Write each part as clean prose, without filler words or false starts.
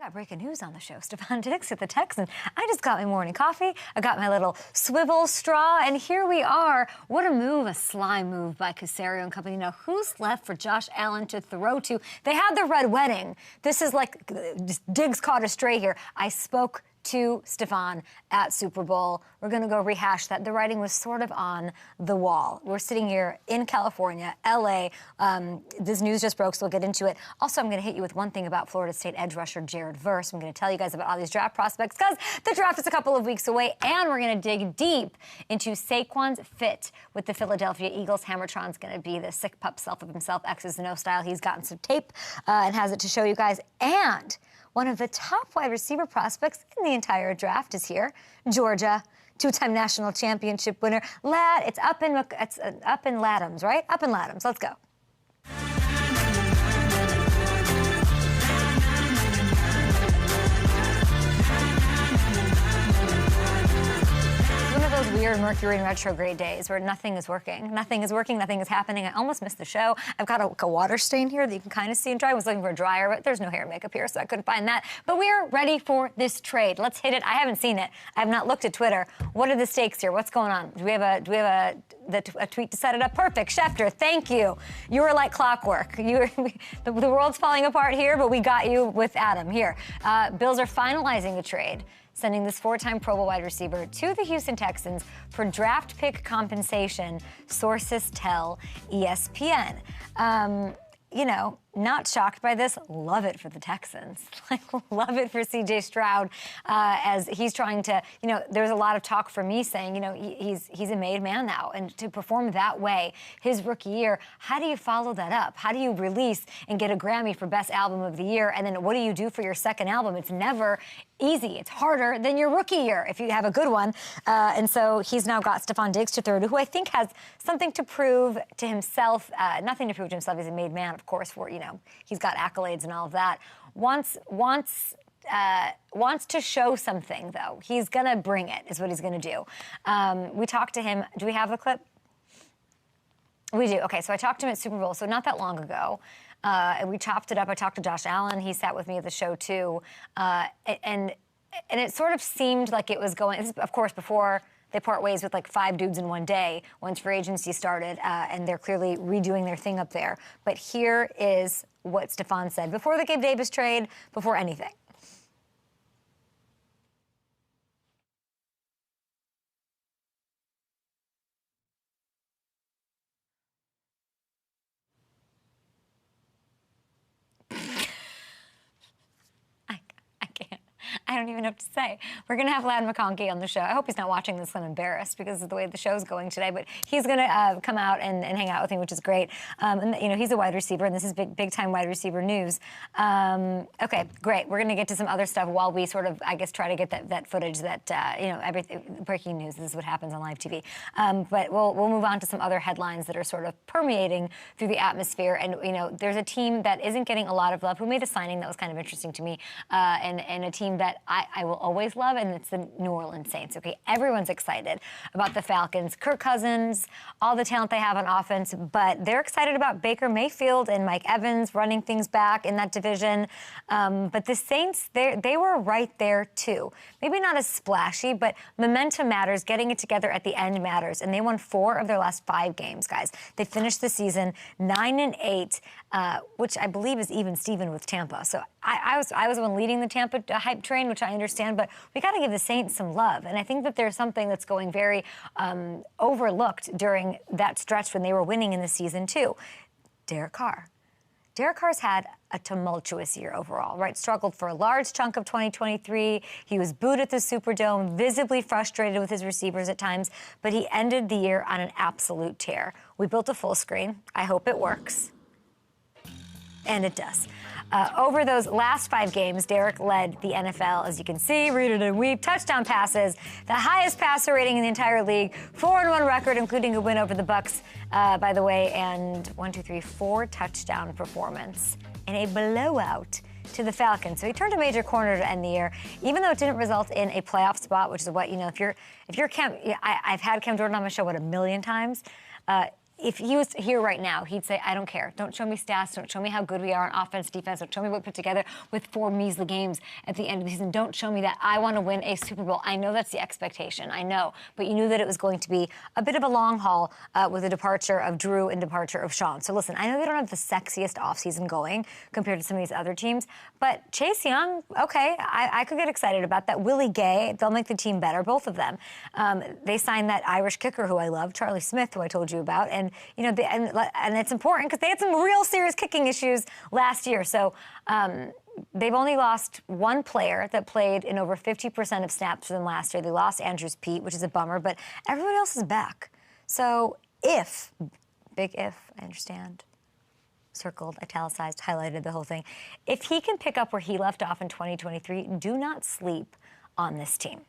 Got breaking news on the show. Stefon Diggs at the Texans. I just got my morning coffee. I got my little swivel straw, and here we are. What a move, a sly move by Caserio and company. Now, who's left for Josh Allen to throw to? They had the red wedding. This is like Diggs caught a stray here. I spoke to Stefon at Super Bowl. We're going to go rehash that. The writing was sort of on the wall. We're sitting here in California, LA. This news just broke, so we'll get into it. Also, I'm going to hit you with one thing about Florida State edge rusher Jared Verse. I'm going to tell you guys about all these draft prospects because the draft is a couple of weeks away, and we're going to dig deep into Saquon's fit with the Philadelphia Eagles. Hammertron's going to be the sick pup self of himself, X's and O style. He's gotten some tape and has it to show you guys. And one of the top wide receiver prospects in the entire draft is here, Georgia, two-time national championship winner. Ladd, it's up in Laddams, right? Up in Laddams. Let's go. Those weird Mercury and retrograde days where nothing is working. Nothing is working, nothing is happening. I almost missed the show. I've got a water stain here that you can kind of see and dry. I was looking for a dryer, but there's no hair and makeup here, so I couldn't find that. But we are ready for this trade. Let's hit it. I haven't seen it. I have not looked at Twitter. What are the stakes here? What's going on? Do we have a tweet to set it up? Perfect. Schefter, thank you. You were like clockwork. The world's falling apart here, but we got you with Adam here. Bills are finalizing the trade, sending this four-time Pro Bowl wide receiver to the Houston Texans for draft pick compensation, sources tell ESPN. Not shocked by this. Love it for the Texans. Love it for C.J. Stroud as he's trying to, there's a lot of talk for me saying, he's a made man now. And to perform that way his rookie year, how do you follow that up? How do you release and get a Grammy for Best Album of the Year? And then what do you do for your second album? It's never easy. It's harder than your rookie year if you have a good one. And so he's now got Stefon Diggs to third, who I think has something to prove to himself. Nothing to prove to himself. He's a made man, of course, for, he's got accolades and all of that. Wants to show something, though. He's going to bring it, is what he's going to do. We talked to him. Do we have the clip? We do. Okay, so I talked to him at Super Bowl, so not that long ago. And we chopped it up. I talked to Josh Allen. He sat with me at the show, too. And it sort of seemed like it was going, of course, before they part ways with like 5 dudes in one day once free agency started, and they're clearly redoing their thing up there. But here is what Stefon said before the Gabe Davis trade, before anything. I don't even know what to say. We're going to have Ladd McConkey on the show. I hope he's not watching this. I'm embarrassed because of the way the show's going today. But he's going to come out and hang out with me, which is great. And he's a wide receiver, and this is big-time wide receiver news. Okay, great. We're going to get to some other stuff while we sort of, I guess, try to get that footage that, everything, breaking news. This is what happens on live TV. But we'll move on to some other headlines that are sort of permeating through the atmosphere. And, there's a team that isn't getting a lot of love who made a signing that was kind of interesting to me, and a team that I will always love, and it's the New Orleans Saints. Okay, everyone's excited about the Falcons. Kirk Cousins, all the talent they have on offense, but they're excited about Baker Mayfield and Mike Evans running things back in that division. But the Saints, they were right there too. Maybe not as splashy, but momentum matters. Getting it together at the end matters. And they won 4 of their last 5 games, guys. They finished the season 9-8, which I believe is even Steven with Tampa. So I was the one leading the Tampa hype train, which I understand, but we got to give the Saints some love. And I think that there's something that's going very overlooked during that stretch when they were winning in the season too. Derek Carr. Derek Carr's had a tumultuous year overall, right? Struggled for a large chunk of 2023. He was booed at the Superdome, visibly frustrated with his receivers at times, but he ended the year on an absolute tear. We built a full screen. I hope it works. And it does. Over those last 5 games, Derek led the NFL, as you can see, read it and weep, touchdown passes, the highest passer rating in the entire league, 4-1 record, including a win over the Bucs, by the way, and 4 touchdown performance in a blowout to the Falcons. So he turned a major corner to end the year, even though it didn't result in a playoff spot, which is what, if you're Cam, I've had Cam Jordan on my show, 1 million times. if he was here right now, he'd say, I don't care. Don't show me stats. Don't show me how good we are on offense, defense. Don't show me what we put together with 4 measly games at the end of the season. Don't show me that. I want to win a Super Bowl. I know that's the expectation. I know. But you knew that it was going to be a bit of a long haul with the departure of Drew and departure of Sean. So listen, I know they don't have the sexiest offseason going compared to some of these other teams, but Chase Young, okay, I could get excited about that. Willie Gay, they'll make the team better, both of them. They signed that Irish kicker who I love, Charlie Smith, who I told you about. And, you know, and it's important because they had some real serious kicking issues last year. So they've only lost one player that played in over 50% of snaps for them last year. They lost Andrews Pete, which is a bummer, but everyone else is back. So if, big if, I understand, circled, italicized, highlighted the whole thing, if he can pick up where he left off in 2023, do not sleep on this team.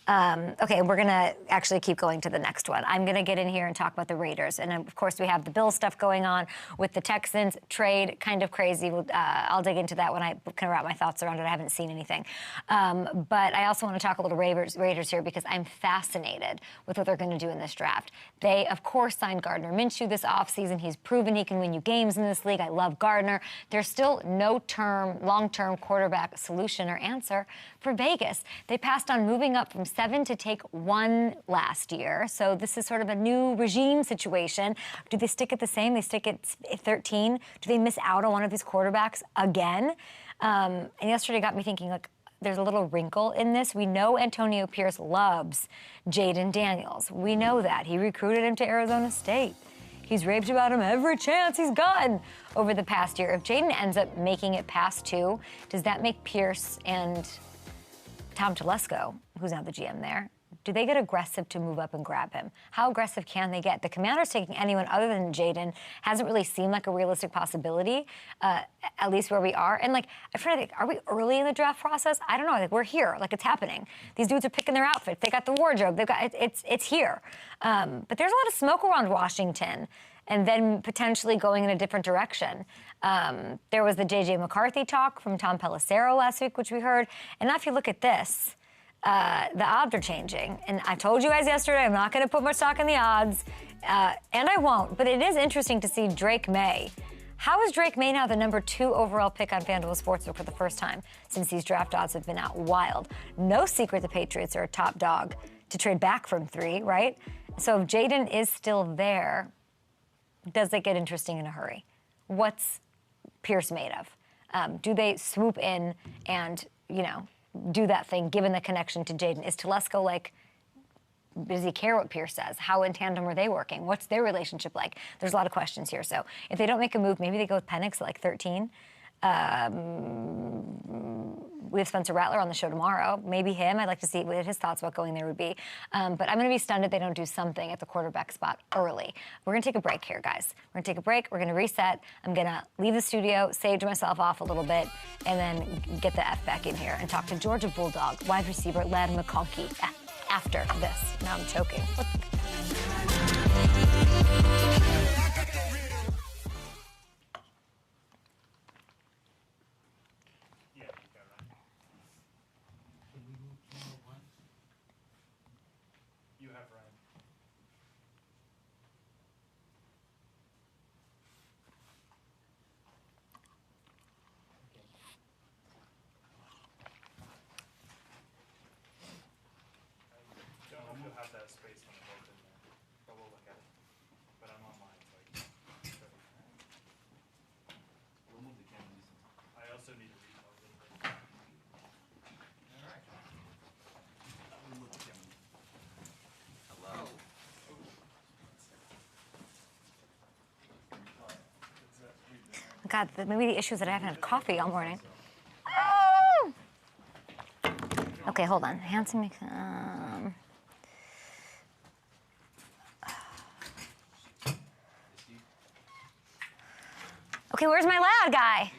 Okay, we're going to actually keep going to the next one. I'm going to get in here and talk about the Raiders. And, of course, we have the Bills stuff going on with the Texans. Trade, kind of crazy. I'll dig into that when I kind of wrap my thoughts around it. I haven't seen anything. But I also want to talk a little Raiders here because I'm fascinated with what they're going to do in this draft. They, of course, signed Gardner Minshew this offseason. He's proven he can win you games in this league. I love Gardner. There's still no long-term quarterback solution or answer for Vegas. They passed on moving up from 7 to take 1 last year. So this is sort of a new regime situation. Do they stick at the same? They stick at 13? Do they miss out on one of these quarterbacks again? And yesterday got me thinking, like, there's a little wrinkle in this. We know Antonio Pierce loves Jaden Daniels. We know that. He recruited him to Arizona State. He's raved about him every chance he's gotten over the past year. If Jaden ends up making it past 2, does that make Pierce and Tom Telesco, who's now the GM there, do they get aggressive to move up and grab him? How aggressive can they get? The Commanders taking anyone other than Jaden hasn't really seemed like a realistic possibility, at least where we are. And, like, I'm trying to think, are we early in the draft process? I don't know. Like, we're here. Like, it's happening. These dudes are picking their outfits. They got the wardrobe. They've got it's here. But there's a lot of smoke around Washington, and then potentially going in a different direction. There was the J.J. McCarthy talk from Tom Pelissero last week, which we heard. And now if you look at this, the odds are changing. And I told you guys yesterday I'm not going to put much stock in the odds, and I won't. But it is interesting to see Drake May. How is Drake May now the number 2 overall pick on FanDuel Sportsbook for the first time since these draft odds have been out? Wild. No secret the Patriots are a top dog to trade back from 3, right? So if Jaden is still there, does it get interesting in a hurry? What's Pierce made of? Do they swoop in and, you know, do that thing given the connection to Jaden? Is Telesco like, does he care what Pierce says? How in tandem are they working? What's their relationship like? There's a lot of questions here. So if they don't make a move, maybe they go with Penix at like 13. We have Spencer Rattler on the show tomorrow. Maybe him. I'd like to see what his thoughts about going there would be. But I'm going to be stunned if they don't do something at the quarterback spot early. We're going to take a break here, guys. We're going to take a break. We're going to reset. I'm going to leave the studio, sage myself off a little bit, and then get the F back in here and talk to Georgia Bulldog wide receiver Ladd McConkey after this. Now I'm choking. God, maybe the issue is that I haven't had coffee all morning. Oh! Okay, hold on. Handsome. Okay, where's my Ladd guy?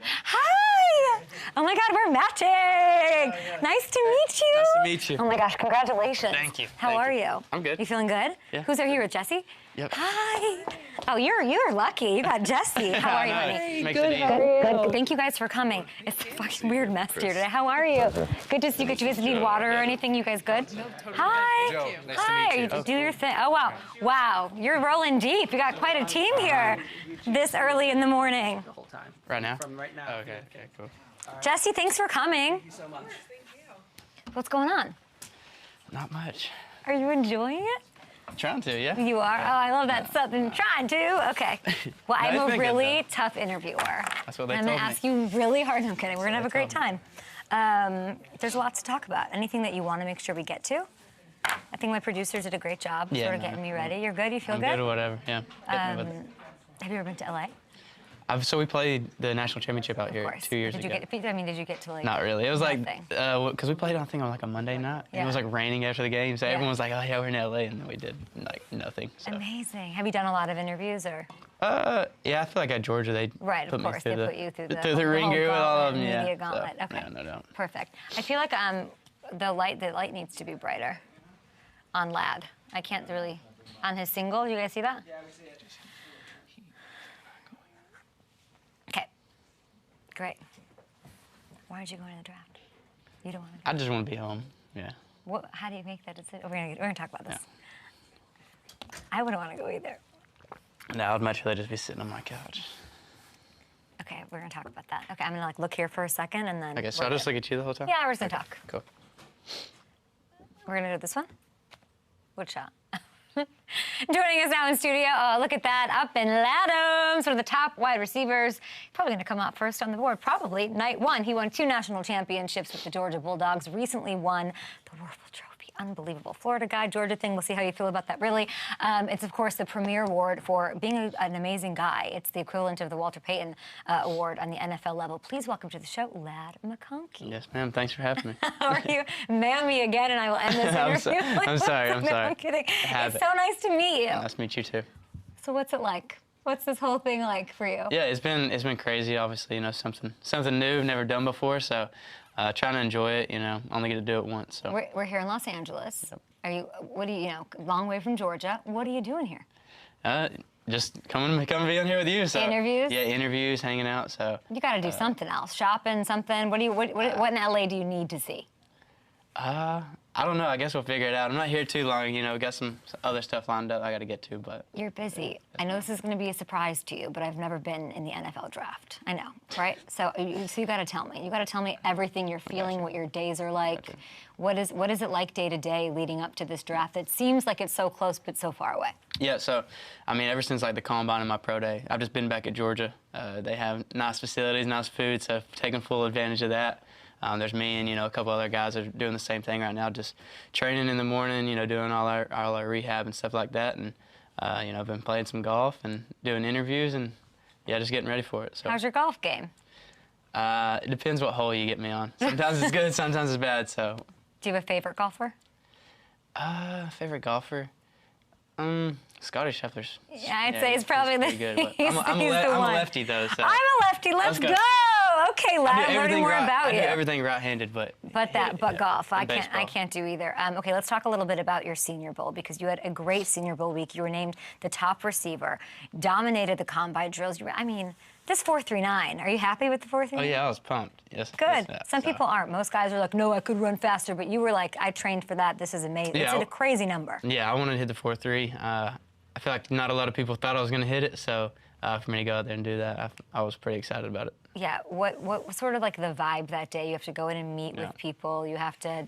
Hi! Oh my God, we're matching. Nice to meet you. Nice to meet you. Oh my gosh, congratulations. Thank you. How are you? I'm good. You feeling good? Yeah. Who's here with Jesse? Yep. Hi. Oh, you're lucky. You got Jesse. How are you, honey? Good. Thank you guys for coming. It's a fucking weird mess here today. How are you? Good to see you. Do you guys need water or anything? You guys good? No, totally. Hi. Joe, nice Hi. to meet you. Do your thing. Oh wow. Wow. You're rolling deep. You got quite a team here this early in the morning. The whole time. Right now? From right now. Oh, okay, cool. Jesse, thanks for coming. Thank you so much. What's going on? Not much. Are you enjoying it? Trying to, yeah. You are? Oh, I love that something. Trying to. Okay. Well, No, I'm it's a been good, really though. tough interviewer. That's what they I'm told going to me. ask you really hard. I'm kidding. We're going to have a great told time. There's lots to talk about. Anything that you want to make sure we get to? I think my producers did a great job Yeah, sort of no. getting me ready. You're good? You feel I'm good? good or whatever, yeah. Hit me with it. Have you ever been to LA? So we played the national championship out Of here course. 2 years did ago. Did you get to like? Not really. It was like, nothing? because we played, I think, on like a Monday night. And it was Yeah. like raining after the game, so Yeah. everyone was like, oh yeah, we're in LA, and then we did like nothing. So. Amazing. Have you done a lot of interviews or? Yeah, I feel like at Georgia they Right, put of me course. through They the, put you through through the whole ringer with all of them. media Yeah. gauntlet. So, Okay. yeah, no doubt. Perfect. I feel like the light needs to be brighter on Ladd. I can't really on his single. You guys see that? Yeah, we see it. Okay. Great. Why aren't you going to the draft? You don't want to go. I just want to be home. Yeah. How do you make that decision? We're gonna talk about this. I wouldn't want to go either. No, I'd much rather just be sitting on my couch. Okay, we're gonna talk about that. Okay, I'm gonna like look here for a second and then. Okay, so I'll just look at you the whole time? Yeah, we're just gonna talk. Cool. We're gonna go this one. Which shot? Joining us now in studio, look at that, up in Ladd, one of the top wide receivers. Probably going to come out first on the board, probably. Night one, he won 2 national championships with the Georgia Bulldogs, recently won the Werfel Trophy. Unbelievable. Florida guy, Georgia thing. We'll see how you feel about that, really. It's, of course, the premier award for being an amazing guy. It's the equivalent of the Walter Payton Award on the NFL level. Please welcome to the show, Ladd McConkey. Yes, ma'am. Thanks for having me. How are you? Mammy again, and I will end this interview. I'm sorry. No, I'm kidding. Have It's it. so nice to meet you. Nice to meet you too. So what's it like? What's this whole thing like for you? Yeah, it's been crazy. Obviously, something new, never done before. So, trying to enjoy it. Only get to do it once. So. We're here in Los Angeles. Are you? What do you? Long way from Georgia. What are you doing here? Just coming be on here with you. So. Interviews? Yeah, interviews, hanging out. So. You got to do something else. Shopping, something. What in LA do you need to see? I don't know. I guess we'll figure it out. I'm not here too long. We got some other stuff lined up I got to get to, but. You're busy. I know this is going to be a surprise to you, but I've never been in the NFL draft. I know, right? So you got to tell me. You got to tell me everything you're feeling, what your days are like. What is it like day to day leading up to this draft? It seems like it's so close, but so far away. Yeah. So, ever since like the combine and my pro day, I've just been back at Georgia. They have nice facilities, nice food, so I've taken full advantage of that. There's me and a couple other guys that are doing the same thing right now, just training in the morning, doing all our rehab and stuff like that, and I've been playing some golf and doing interviews and just getting ready for it. So. How's your golf game? It depends what hole you get me on. Sometimes it's good, sometimes it's bad. So. Do you have a favorite golfer? Favorite golfer? Scotty Scheffler's. Yeah, I'd say it's probably pretty good, but I'm a lefty though. So. I'm a lefty. Let's go. Okay, Ladd, I'm learning more about you. I do everything right-handed, but golf. I baseball. can't do either. Okay, let's talk a little bit about your Senior Bowl because you had a great Senior Bowl week. You were named the top receiver, dominated the combine drills. This 4.39. Are you happy with the 4.39? Oh yeah, I was pumped. Yes. Good. Yes, Some people aren't. Most guys are like, no, I could run faster, but you were like, I trained for that. This is amazing. Yeah, It's a crazy number. Yeah, I wanted to hit the 4.3. I feel like not a lot of people thought I was going to hit it, so for me to go out there and do that, I was pretty excited about it. Yeah, what was sort of like the vibe that day? You have to go in and meet with people. You have to,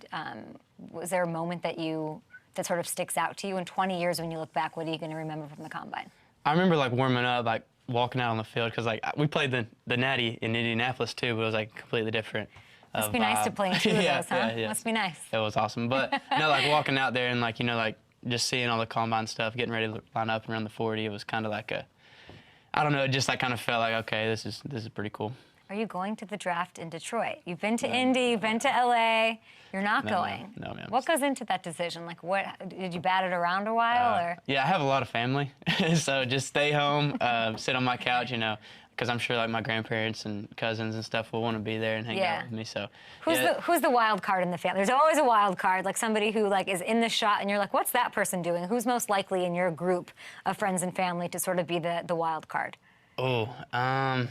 was there a moment that sort of sticks out to you? In 20 years when you look back, what are you going to remember from the combine? I remember like warming up, like walking out on the field, because like we played the Natty in Indianapolis too, but it was like completely different. Must be nice to play in 2 of those, huh? Yeah. Must be nice. It was awesome, but like walking out there and like, just seeing all the combine stuff, getting ready to line up around the 40, it was kind of like I don't know, it just like kind of felt like, okay, this is pretty cool. Are you going to the draft in Detroit? You've been to Indy, you've been to LA. You're not going. No, ma'am. What goes into that decision? Like, what did you bat it around a while, or? Yeah, I have a lot of family, so just stay home, sit on my couch, because I'm sure like my grandparents and cousins and stuff will want to be there and hang out with me. So who's the wild card in the family? There's always a wild card, like somebody who like is in the shot, and you're like, what's that person doing? Who's most likely in your group of friends and family to sort of be the wild card? Oh, I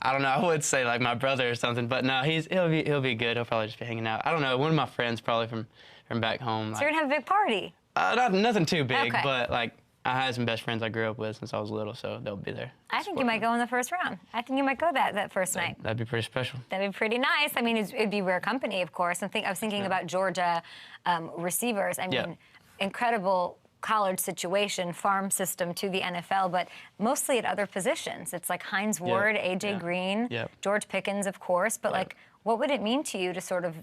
don't know. I would say like my brother or something, but no, he'll be good. He'll probably just be hanging out. I don't know. One of my friends probably from back home. So you're gonna have a big party. Nothing too big, Okay. but like I had some best friends I grew up with since I was little, so they'll be there. I think you might go in the first round. I think you might go that first night. That'd be pretty special. That'd be pretty nice. I mean, it'd be rare company, of course. I was thinking about Georgia receivers. I mean, incredible college situation, farm system to the NFL, but mostly at other positions. It's like Hines Ward, A.J. Green, George Pickens, of course, but like, what would it mean to you to sort of,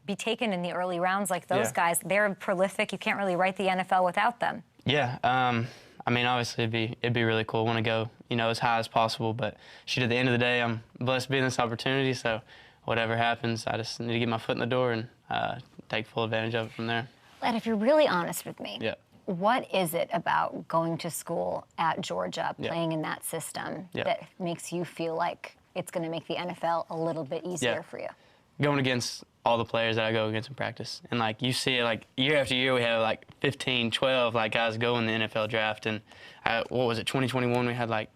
be taken in the early rounds like those guys? They're prolific. You can't really write the NFL without them. Yeah. I mean, obviously, it'd be really cool. I want to go, as high as possible. But shoot, at the end of the day, I'm blessed to be in this opportunity. So whatever happens, I just need to get my foot in the door and take full advantage of it from there. Ladd, if you're really honest with me, what is it about going to school at Georgia, playing in that system, that makes you feel like it's going to make the NFL a little bit easier for you? Going against all the players that I go against in practice. And, like, you see it, like, year after year we have, like, 15, 12, like, guys go in the NFL draft. And, what was it, 2021, we had, like,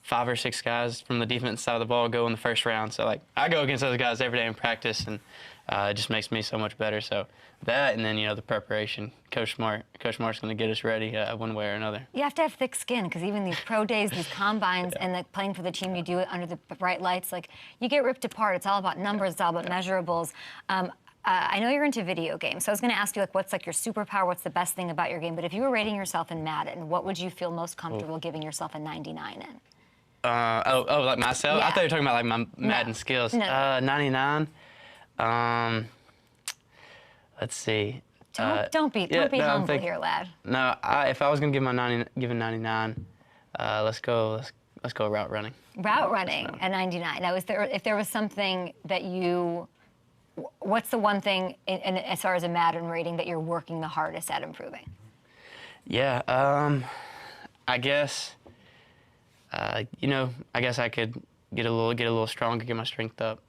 5 or 6 guys from the defense side of the ball go in the first round. So, like, I go against those guys every day in practice, and it just makes me so much better. So that, and then, the preparation. Coach Smart's going to get us ready one way or another. You have to have thick skin, because even these pro days, these combines, and like playing for the team, you do it under the bright lights. Like, you get ripped apart. It's all about numbers. It's all about measurables. I know you're into video games, so I was going to ask you, like, what's like your superpower? What's the best thing about your game? But if you were rating yourself in Madden, what would you feel most comfortable giving yourself a 99 in? Like myself? Yeah. I thought you were talking about, like, my Madden skills. No. 99. Let's see. Don't be humble here, Ladd. No, if I was gonna give a 99, let's go route running. Route running at 99. Now, if there was something that what's the one thing as far as a Madden rating that you're working the hardest at improving? Yeah, I guess, I guess I could get a little stronger, get my strength up.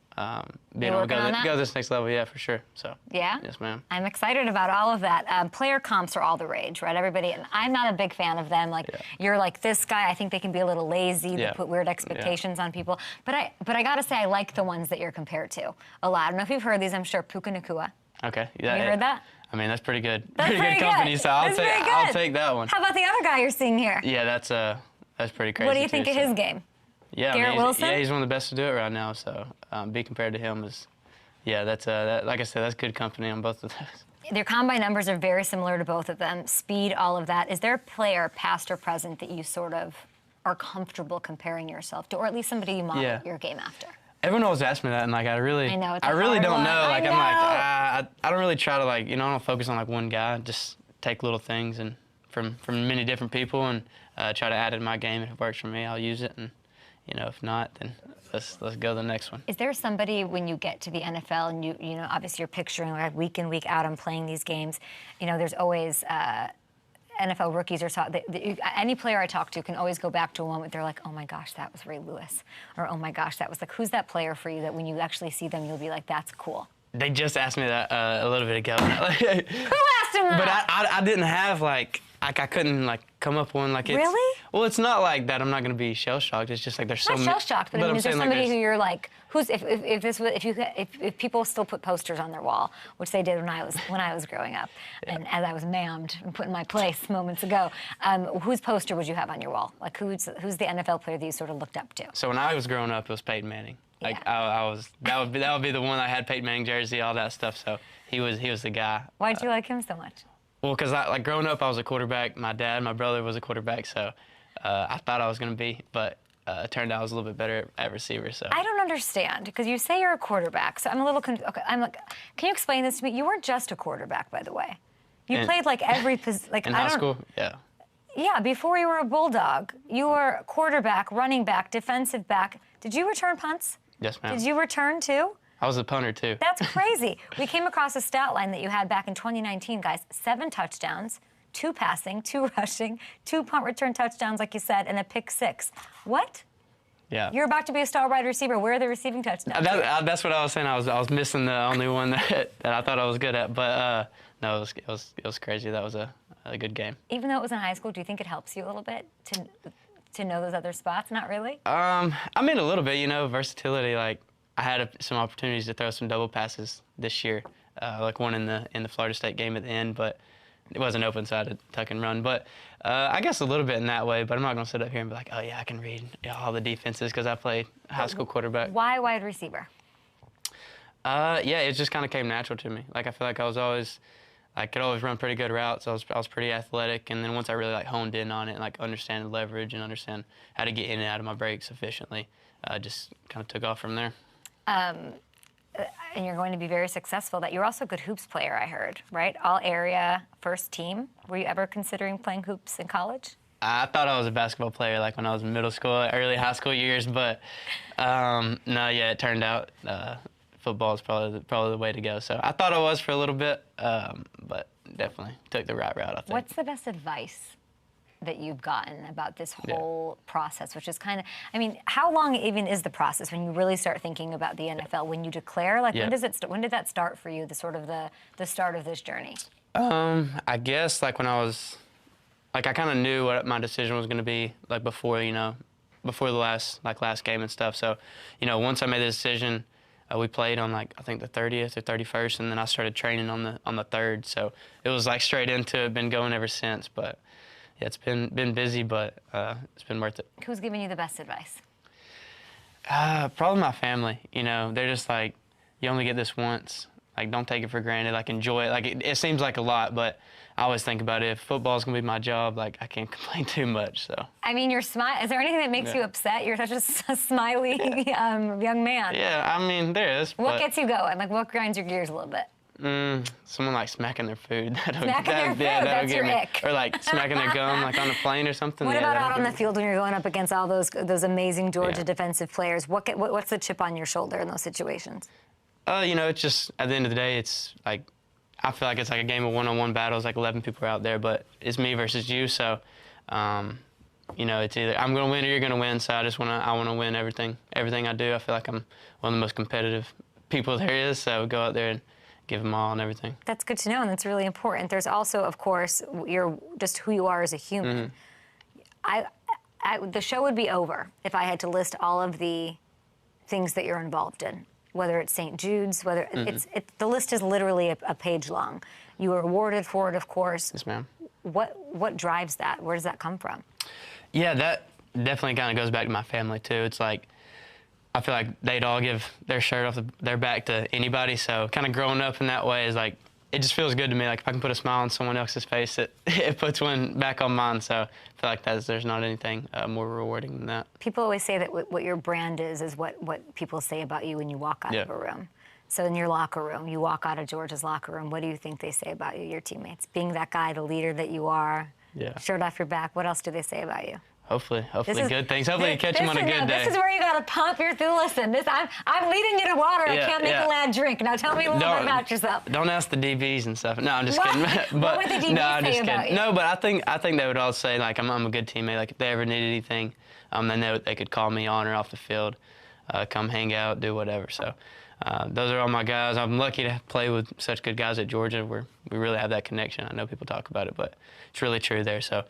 Being able to go this next level, for sure. So yeah, yes, ma'am. I'm excited about all of that. Player comps are all the rage, right? Everybody, and I'm not a big fan of them. Like you're like this guy. I think they can be a little lazy. They put weird expectations on people. But I gotta say, I like the ones that you're compared to a lot. I don't know if you've heard these. I'm sure Puka Nacua. Okay. Have you heard that? I mean, that's pretty good. That's pretty good company. So I'll take that one. How about the other guy you're seeing here? Yeah, that's pretty crazy. What do you think of his game? Yeah, Garrett Wilson? Yeah, he's one of the best to do it right now. So be compared to him is, that's like I said, that's good company on both of those. Their combine numbers are very similar to both of them. Speed, all of that. Is there a player, past or present, that you sort of are comfortable comparing yourself to, or at least somebody you model your game after? Everyone always asks me that, and like I really don't know. Like I don't really try to I don't focus on like one guy. Just take little things and from many different people and try to add it to my game. If it works for me, I'll use it, and if not, then let's go to the next one. Is there somebody when you get to the NFL and you obviously you're picturing like week in, week out, I'm playing these games. There's always NFL rookies or any player I talk to can always go back to a moment they're like, oh my gosh, that was Ray Lewis, or oh my gosh, that was like, who's that player for you that when you actually see them you'll be like, that's cool? They just asked me that a little bit ago. Who asked him that? But I didn't have I couldn't come up with one like it's. Really? Well, it's not like that. I'm not going to be shell shocked. It's just like there's so many. Not shell shocked, but I mean, is there somebody who you're like, who's if people still put posters on their wall, which they did when I was growing up, and as I was mammed and put in my place moments ago, whose poster would you have on your wall? Like who's the NFL player that you sort of looked up to? So when I was growing up, it was Peyton Manning. Like that would be the one I had Peyton Manning jersey, all that stuff. So he was the guy. Why'd you like him so much? Well, because growing up, I was a quarterback. My brother was a quarterback, so I thought I was going to be, but it turned out I was a little bit better at receiver. So I don't understand, because you say you're a quarterback, so I'm a little okay. Can you explain this to me? You weren't just a quarterback, by the way. You played like every position. Like in high school, yeah. Yeah, before you were a Bulldog, you were quarterback, running back, defensive back. Did you return punts? Yes, ma'am. Did you return too? I was a punter, too. That's crazy. We came across a stat line that you had back in 2019, guys. 7 touchdowns, 2 passing, 2 rushing, 2 punt return touchdowns, like you said, and a pick 6. What? Yeah. You're about to be a star wide receiver. Where are the receiving touchdowns? That's what I was saying. I was missing the only one that I thought I was good at. But no, it was crazy. That was a good game. Even though it was in high school, do you think it helps you a little bit to know those other spots? Not really. I mean, a little bit. You know, versatility. Like I had some opportunities to throw some double passes this year, like one in the Florida State game at the end, but it wasn't open, so I had to tuck and run. But I guess a little bit in that way, but I'm not going to sit up here and be like, oh, yeah, I can read all the defenses because I played high school quarterback. Why wide receiver? Yeah, it just kind of came natural to me. Like, I feel like I could always run pretty good routes. I was pretty athletic, and then once I really, like, honed in on it and, like, understand the leverage and understand how to get in and out of my breaks efficiently, just kind of took off from there. And you're going to be very successful. That you're also a good hoops player, I heard, right? All area first team. Were you ever considering playing hoops in college? I thought I was a basketball player like when I was in middle school, early high school years, but no, yeah, it turned out football is probably the way to go. So I thought I was for a little bit, but definitely took the right route, I think. What's the best advice that you've gotten about this whole process, which is kind of, I mean, how long even is the process when you really start thinking about the NFL? When you declare, like, when did that start for you, the sort of the start of this journey? I guess like when I was, like I kind of knew what my decision was going to be, like before the last game and stuff. So, once I made the decision, we played on like I think the 30th or 31st, and then I started training on the 3rd. So it was like straight into it. Been going ever since, but. Yeah, it's been busy, but it's been worth it. Who's giving you the best advice? Probably my family. They're just like, you only get this once. Like, don't take it for granted. Like, enjoy it. Like, it seems like a lot, but I always think about it. If football's gonna be my job, like, I can't complain too much. So. I mean, is there anything that makes you upset? You're such a smiley young man. Yeah, I mean, there is. What gets you going? Like, what grinds your gears a little bit? Someone like smacking their food. Smacking their food, that's your ick. Or like smacking their gum, like on a plane or something. What about out on the field when you're going up against all those amazing Georgia defensive players? What's the chip on your shoulder in those situations? It's just at the end of the day, it's like I feel like it's like a game of one-on-one battles. Like 11 people are out there, but it's me versus you. So, it's either I'm gonna win or you're gonna win. So I wanna win everything I do. I feel like I'm one of the most competitive people there is. So go out there and give them all and everything. That's good to know, and that's really important. There's also, of course, you're just who you are as a human. The show would be over if I had to list all of the things that you're involved in, whether it's St. Jude's, whether the list is literally a page long. You were awarded for it, of course. Yes, ma'am. What drives that? Where does that come from? Yeah, that definitely kind of goes back to my family, too. It's like, I feel like they'd all give their shirt off their back to anybody. So kind of growing up in that way is like, it just feels good to me. Like if I can put a smile on someone else's face, it puts one back on mine. So I feel like there's not anything more rewarding than that. People always say that what your brand is what people say about you when you walk out of a room. So in your locker room, you walk out of Georgia's locker room, what do you think they say about you, your teammates? Being that guy, the leader that you are, shirt off your back, what else do they say about you? Hopefully good things. Hopefully you catch them on a good day. This is where you got to pump your through. Listen, I'm leading you to water. I can't make a lad drink. Now tell me a little bit about yourself. Don't ask the DBs and stuff. No, I'm just kidding. What would the DBs say about you? No, but I think they would all say like I'm a good teammate. Like if they ever needed anything, they could call me on or off the field, come hang out, do whatever. So those are all my guys. I'm lucky to play with such good guys at Georgia where we really have that connection. I know people talk about it, but it's really true there. So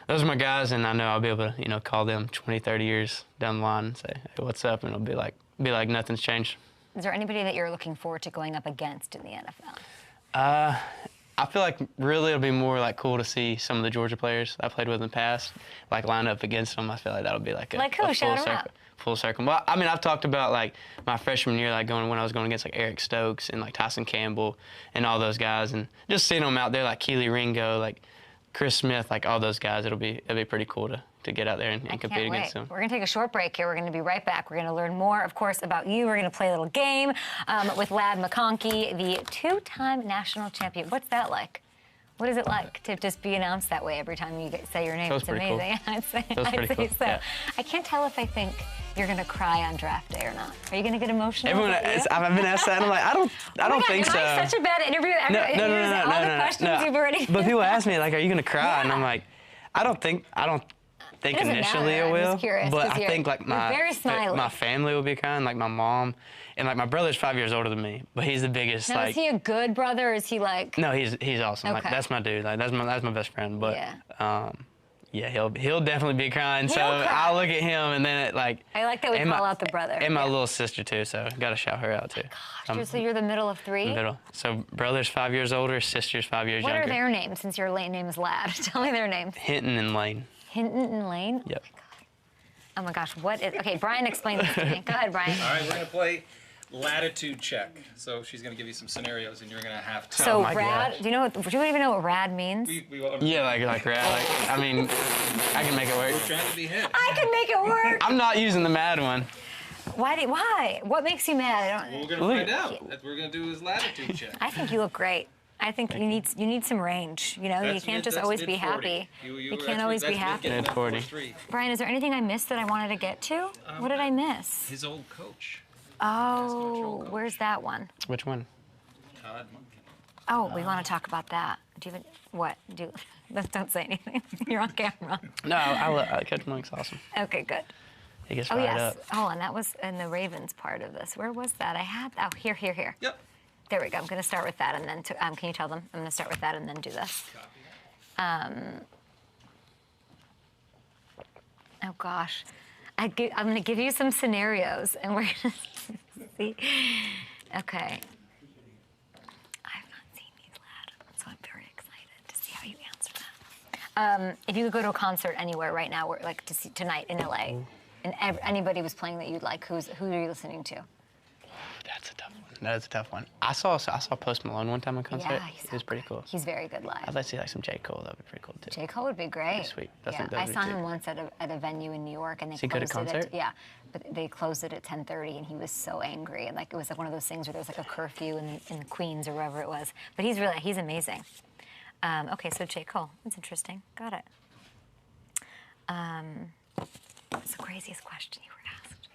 those are my guys, and I know I'll be able to, call them 20, 30 years down the line and say, hey, what's up? And it'll be like nothing's changed. Is there anybody that you're looking forward to going up against in the NFL? I feel like really it'll be more like cool to see some of the Georgia players I played with in the past, like line up against them. I feel like that'll be like full circle. Well, I mean, I've talked about like my freshman year, like when I was going against like Eric Stokes and like Tyson Campbell and all those guys, and just seeing them out there like Keely Ringo, like Chris Smith, like all those guys. It'll be pretty cool to get out there and compete against them. We're going to take a short break here. We're going to be right back. We're going to learn more, of course, about you. We're going to play a little game with Ladd McConkey, the 2-time national champion. What's that like? What is it like to just be announced that way every time you say your name? Feels It's pretty amazing. cool. I'd say, Feels pretty I'd say cool, so. yeah. I can't tell if I think you're gonna cry on draft day or not. Are you gonna get emotional? Everyone, I've been asked that, and I'm like, I don't think so. Am I such a bad interview? No, All the questions you've already. But people ask me, like, are you gonna cry? And I'm like, I don't think It doesn't initially matter. it I'm will. just curious, But 'cause I think like you're very smiley. my family will be crying, like my mom, and like my brother's 5 years older than me, but he's the biggest. Now, like, is he a good brother, or is he like? no, he's awesome. Like Okay. that's my dude. Like that's my best friend. But Yeah. yeah, he'll definitely be crying. So He'll cry. I'll look at him, and then it like. I like that we and call out the brother. And my Yeah. little sister too, so gotta shout her out too. Gosh, so you're the middle of three? Middle. So brother's 5 years older, sister's 5 years What younger. are their names, since your name is Ladd? Tell me their names. Hinton and Lane. Hinton and Lane? Yep. Oh my gosh, what is... Okay, Brian, explain this to me. Go ahead, Brian. All right, we're going to play latitude check. So she's going to give you some scenarios, and you're going to have to... So, my rad, gosh. do you even know what rad means? Yeah, like rad. Like, I mean, I can make it work. We're trying to be hit. I can make it work! I'm not using the mad one. Why? What makes you mad? Well, we're going to find out. What we're going to do is latitude check. I think you look great. I think you need some range. You know, you That's can't mid- just that's always be mid-40. happy. You can't always be happy. That's Mid-40. 3. Brian, is there anything I missed that I wanted to get to? What did I miss? His old coach, Oh, where's that one? Which one? Todd Monken. Oh, we want to talk about that. Do you even, what? Don't say anything. You're on camera. No, Coach Monk's awesome. Okay, good. He gets Oh, fired yes. up. Oh, and that was in the Ravens part of this. Where was that? Here. Yep. There we go. I'm going to start with that, and then, can you tell them? I'm going to start with that and then do this. Oh, gosh. I'm going to give you some scenarios, and we're going to see. Okay. I've not seen these, Ladd, so I'm very excited to see how you answer that. If you could go to a concert anywhere right now, like to see tonight in LA, and anybody was playing that you'd like, who are you listening to? That's a tough one. That is a tough one. I saw Post Malone one time on concert. Yeah, It was pretty cool. He's very good live. I'd like to see like some J. Cole. That would be pretty cool too. J. Cole would be great. That'd be sweet. Yeah, That'd I be saw sweet. him once at a venue in New York, and they Is he good at closed it. concert? Yeah, but they closed it at 10:30, and he was so angry, and like it was like one of those things where there was like a curfew in the Queens or wherever it was. But he's amazing. Okay, so J. Cole. That's interesting. Got it. What's the craziest question you were asked?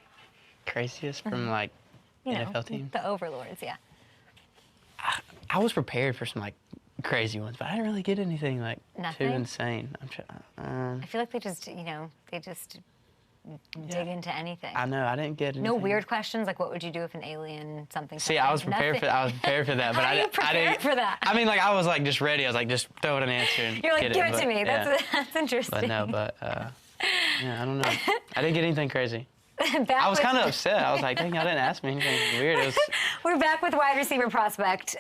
Craziest from like You know, NFL team? the overlords. Yeah. I was prepared for some like crazy ones, but I didn't really get anything like Nothing? too insane. I feel like they just dig into anything. I know I didn't get anything. No weird questions like what would you do if an alien something? See, I was prepared Nothing. for that, but How I are you didn't. prepared for that? I mean, like I was like just ready. I was like, just throw it an answer and You're like, get give it but, to me. yeah. That's interesting. But no, yeah, I don't know. I didn't get anything crazy. Back I was with- kind of upset. I was like, dang, y'all didn't ask me anything weird. It was, We're back with wide receiver prospect,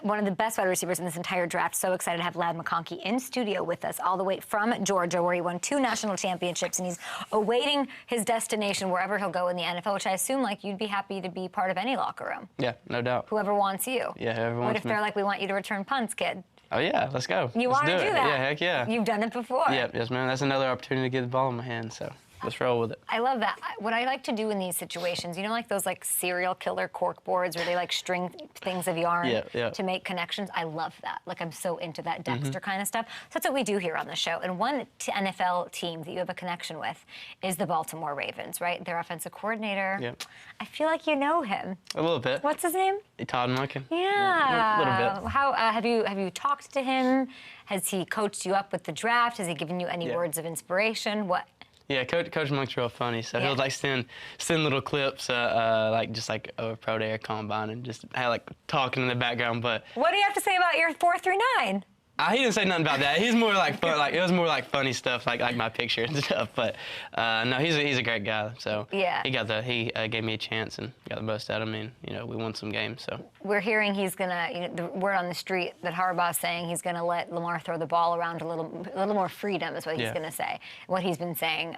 one of the best wide receivers in this entire draft. So excited to have Ladd McConkey in studio with us, all the way from Georgia, where he won 2 national championships, and he's awaiting his destination wherever he'll go in the NFL, which I assume like you'd be happy to be part of any locker room. yeah, no doubt. Whoever wants you. Yeah, whoever What wants if me. they're like, we want you to return punts, kid? Oh yeah, let's go. You Let's want to do it. that? Yeah, heck yeah. You've done it before. Yep, yes, man. That's another opportunity to get the ball in my hand. So let's roll with it. I love that. What I like to do in these situations, you know, like those like serial killer cork boards where they like string things of yarn Yeah. to make connections. I love that. Like I'm so into that Dexter kind of stuff. So that's what we do here on the show. And one NFL team that you have a connection with is the Baltimore Ravens, right? Their offensive coordinator. Yep. I feel like you know him. A little bit. What's his name? Todd Monken. Yeah. A little bit. How have you talked to him? Has he coached you up with the draft? Has he given you any Yeah. words of inspiration? What? Yeah, Coach Monk's real funny. So Yeah. he'll like send little clips, like just like of a pro day or combine, and just have like talking in the background. But What do you have to say about your 4.39? he didn't say nothing about that. He's more like fun, like it was more like funny stuff, like my picture and stuff. But no, he's a great guy. So Yeah. he gave me a chance and got the most out of me. And, you know, we won some games. So We're hearing he's gonna, you know, the word on the street that Harbaugh's saying he's gonna let Lamar throw the ball around a little more freedom is what he's Yeah. gonna say. What he's been saying.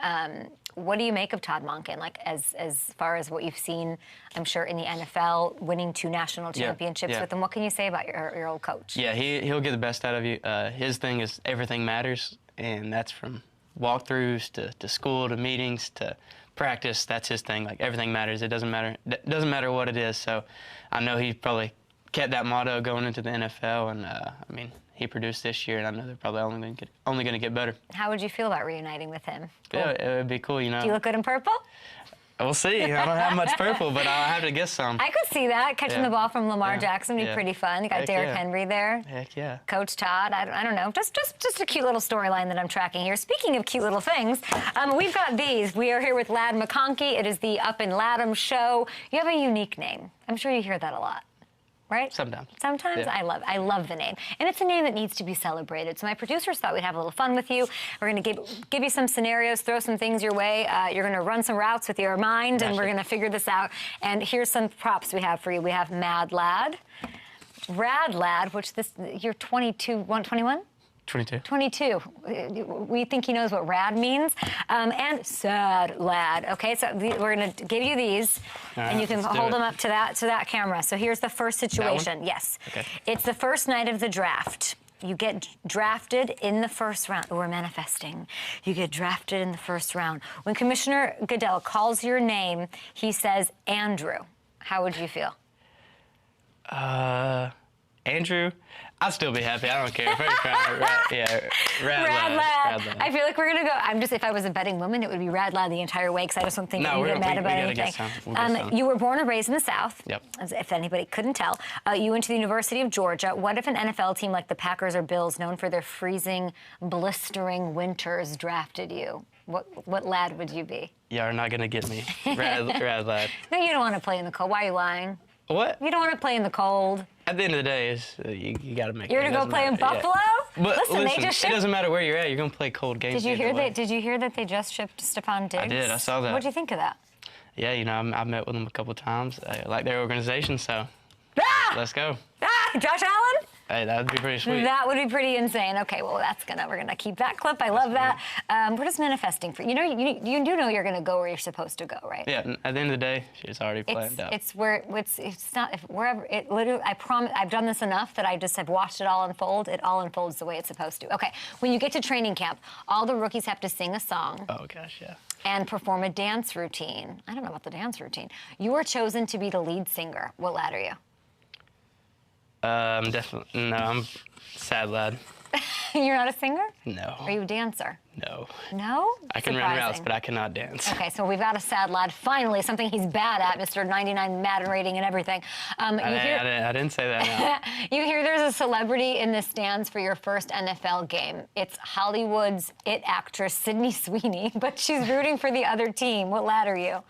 What do you make of Todd Monken? Like as far as what you've seen, I'm sure in the NFL, winning 2 national championships yeah. with him. What can you say about your old coach? yeah, he'll get the best out of you. His thing is everything matters, and that's from walkthroughs to school to meetings to practice. That's his thing. Like everything matters. It doesn't matter what it is. So I know he probably kept that motto going into the NFL, and I mean, he produced this year, and I know they're probably only going to get better. How would you feel about reuniting with him? Yeah, it would be cool, you know. Do you look good in purple? We'll see. I don't have much purple, but I'll have to get some. I could see that. Catching the ball from Lamar Jackson would be Yeah. pretty fun. You got Heck Derrick yeah. Henry there. Heck yeah. Coach Todd, I don't know. Just a cute little storyline that I'm tracking here. Speaking of cute little things, we've got these. We are here with Ladd McConkey. It is the Up and Ladd'em show. You have a unique name. I'm sure you hear that a lot. Right? Sometimes. Sometimes? Yeah. I love the name. And it's a name that needs to be celebrated. So my producers thought we'd have a little fun with you. We're going to give you some scenarios, throw some things your way. You're going to run some routes with your mind, and we're going to figure this out. And here's some props we have for you. We have Mad Ladd, Rad Ladd, which you're 22, 21? 22. 22. We think he knows what rad means. And sad lad. Okay, so we're going to give you these, and you can hold them up to that camera. So here's the first situation. Yes. Okay. It's the first night of the draft. You get drafted in the first round. We're manifesting. You get drafted in the first round. When Commissioner Goodell calls your name, he says, Andrew. How would you feel? Andrew, I'll still be happy. I don't care. Very proud. Rad Lad. I feel like we're going to go, if I was a betting woman, it would be Rad Lad the entire way, because I just don't think you get mad about anything. You were born and raised in the South, Yep. as if anybody couldn't tell. You went to the University of Georgia. What if an NFL team like the Packers or Bills, known for their freezing, blistering winters, drafted you? What lad would you be? Y'all are not going to get me. Rad Lad. No, you don't want to play in the cold. Why are you lying? What? You don't want to play in the cold. At the end of the day, you got to make it. You're going to go play in Buffalo? Yeah. But Listen, they just it doesn't matter where you're at. You're going to play cold games. Did you hear that they just shipped Stefon Diggs? I did. I saw that. What'd you think of that? Yeah, you know, I met with them a couple times. I like their organization, so let's go. Josh Allen? Hey, that would be pretty sweet. That would be pretty insane. Okay, well, we're gonna keep that clip. I love that. We're just manifesting for you do know you're gonna go where you're supposed to go, right? Yeah. At the end of the day, she's already planned out. It's not wherever it literally. I promise. I've done this enough that I just have watched it all unfold. It all unfolds the way it's supposed to. Okay, when you get to training camp, all the rookies have to sing a song. Oh gosh, yeah. And perform a dance routine. I don't know about the dance routine. You were chosen to be the lead singer. What lad are you? I'm sad lad. You're not a singer? No. Are you a dancer? No. No? I can run routes, but I cannot dance. Okay, so we've got a sad lad. Finally, something he's bad at, Mr. 99 Madden rating and everything. I didn't say that. No. You hear there's a celebrity in the stands for your first NFL game. It's Hollywood's it actress, Sydney Sweeney, but she's rooting for the other team. What lad are you?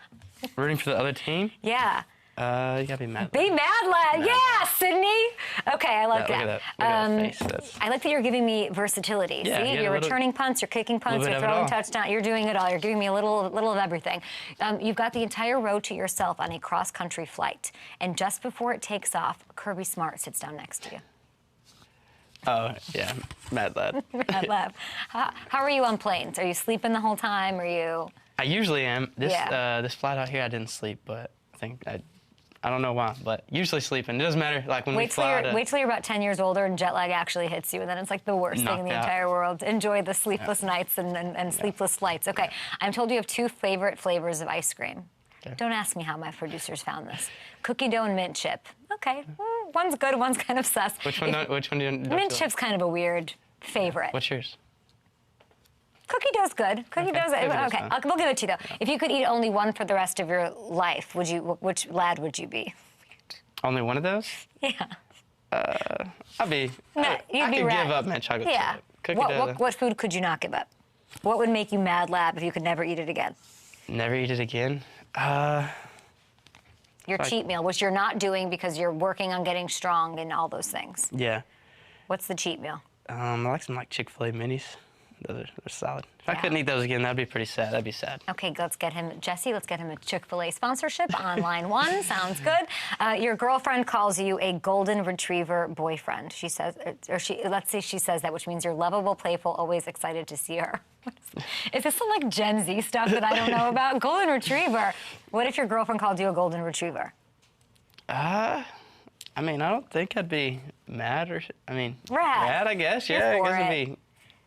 Rooting for the other team? Yeah. You gotta be mad. Be mad lad. Yeah, Sydney. Okay, I like that. Look at that face. I like that you're giving me versatility. Yeah, See, you're returning punts, you're kicking punts, you're throwing touchdown. You're doing it all. You're giving me a little of everything. You've got the entire road to yourself on a cross-country flight, and just before it takes off, Kirby Smart sits down next to you. Oh yeah, mad lad. Mad lad. How are you on planes? Are you sleeping the whole time? Are you? I usually am. This flight out here, I didn't sleep, but I don't know why, but usually sleeping. It doesn't matter. Like when we fly. Wait till you're about 10 years older and jet lag actually hits you, and then it's like the worst thing in the entire world. Enjoy the sleepless nights and sleepless flights. Okay, I'm told you have 2 favorite flavors of ice cream. Okay. Don't ask me how my producers found this. Cookie dough and mint chip. Okay, one's good, one's kind of sus. Which one do you? Mint chip's kind of a weird favorite. What's yours? Cookie dough's good. Cookie dough's okay. We'll give it to you though. If you could eat only one for the rest of your life, which lad would you be? Only one of those? Yeah. I'd be. I could give up mint chocolate. Yeah. Cookie dough. What food could you not give up? What would make you mad lad if you could never eat it again? Never eat it again. Your cheat meal, which you're not doing because you're working on getting strong and all those things. Yeah. What's the cheat meal? I like some Chick-fil-A minis. They're solid. If I couldn't eat those again, that'd be pretty sad. That'd be sad. Okay, let's get him, Jesse, let's get him a Chick-fil-A sponsorship on line 1. Sounds good. Your girlfriend calls you a golden retriever boyfriend. She says, let's say she says that, which means you're lovable, playful, always excited to see her. Is this some like Gen Z stuff that I don't know about? Golden retriever. What if your girlfriend called you a golden retriever? I mean, I don't think I'd be mad Rad, I guess. Yeah, I guess it'd be.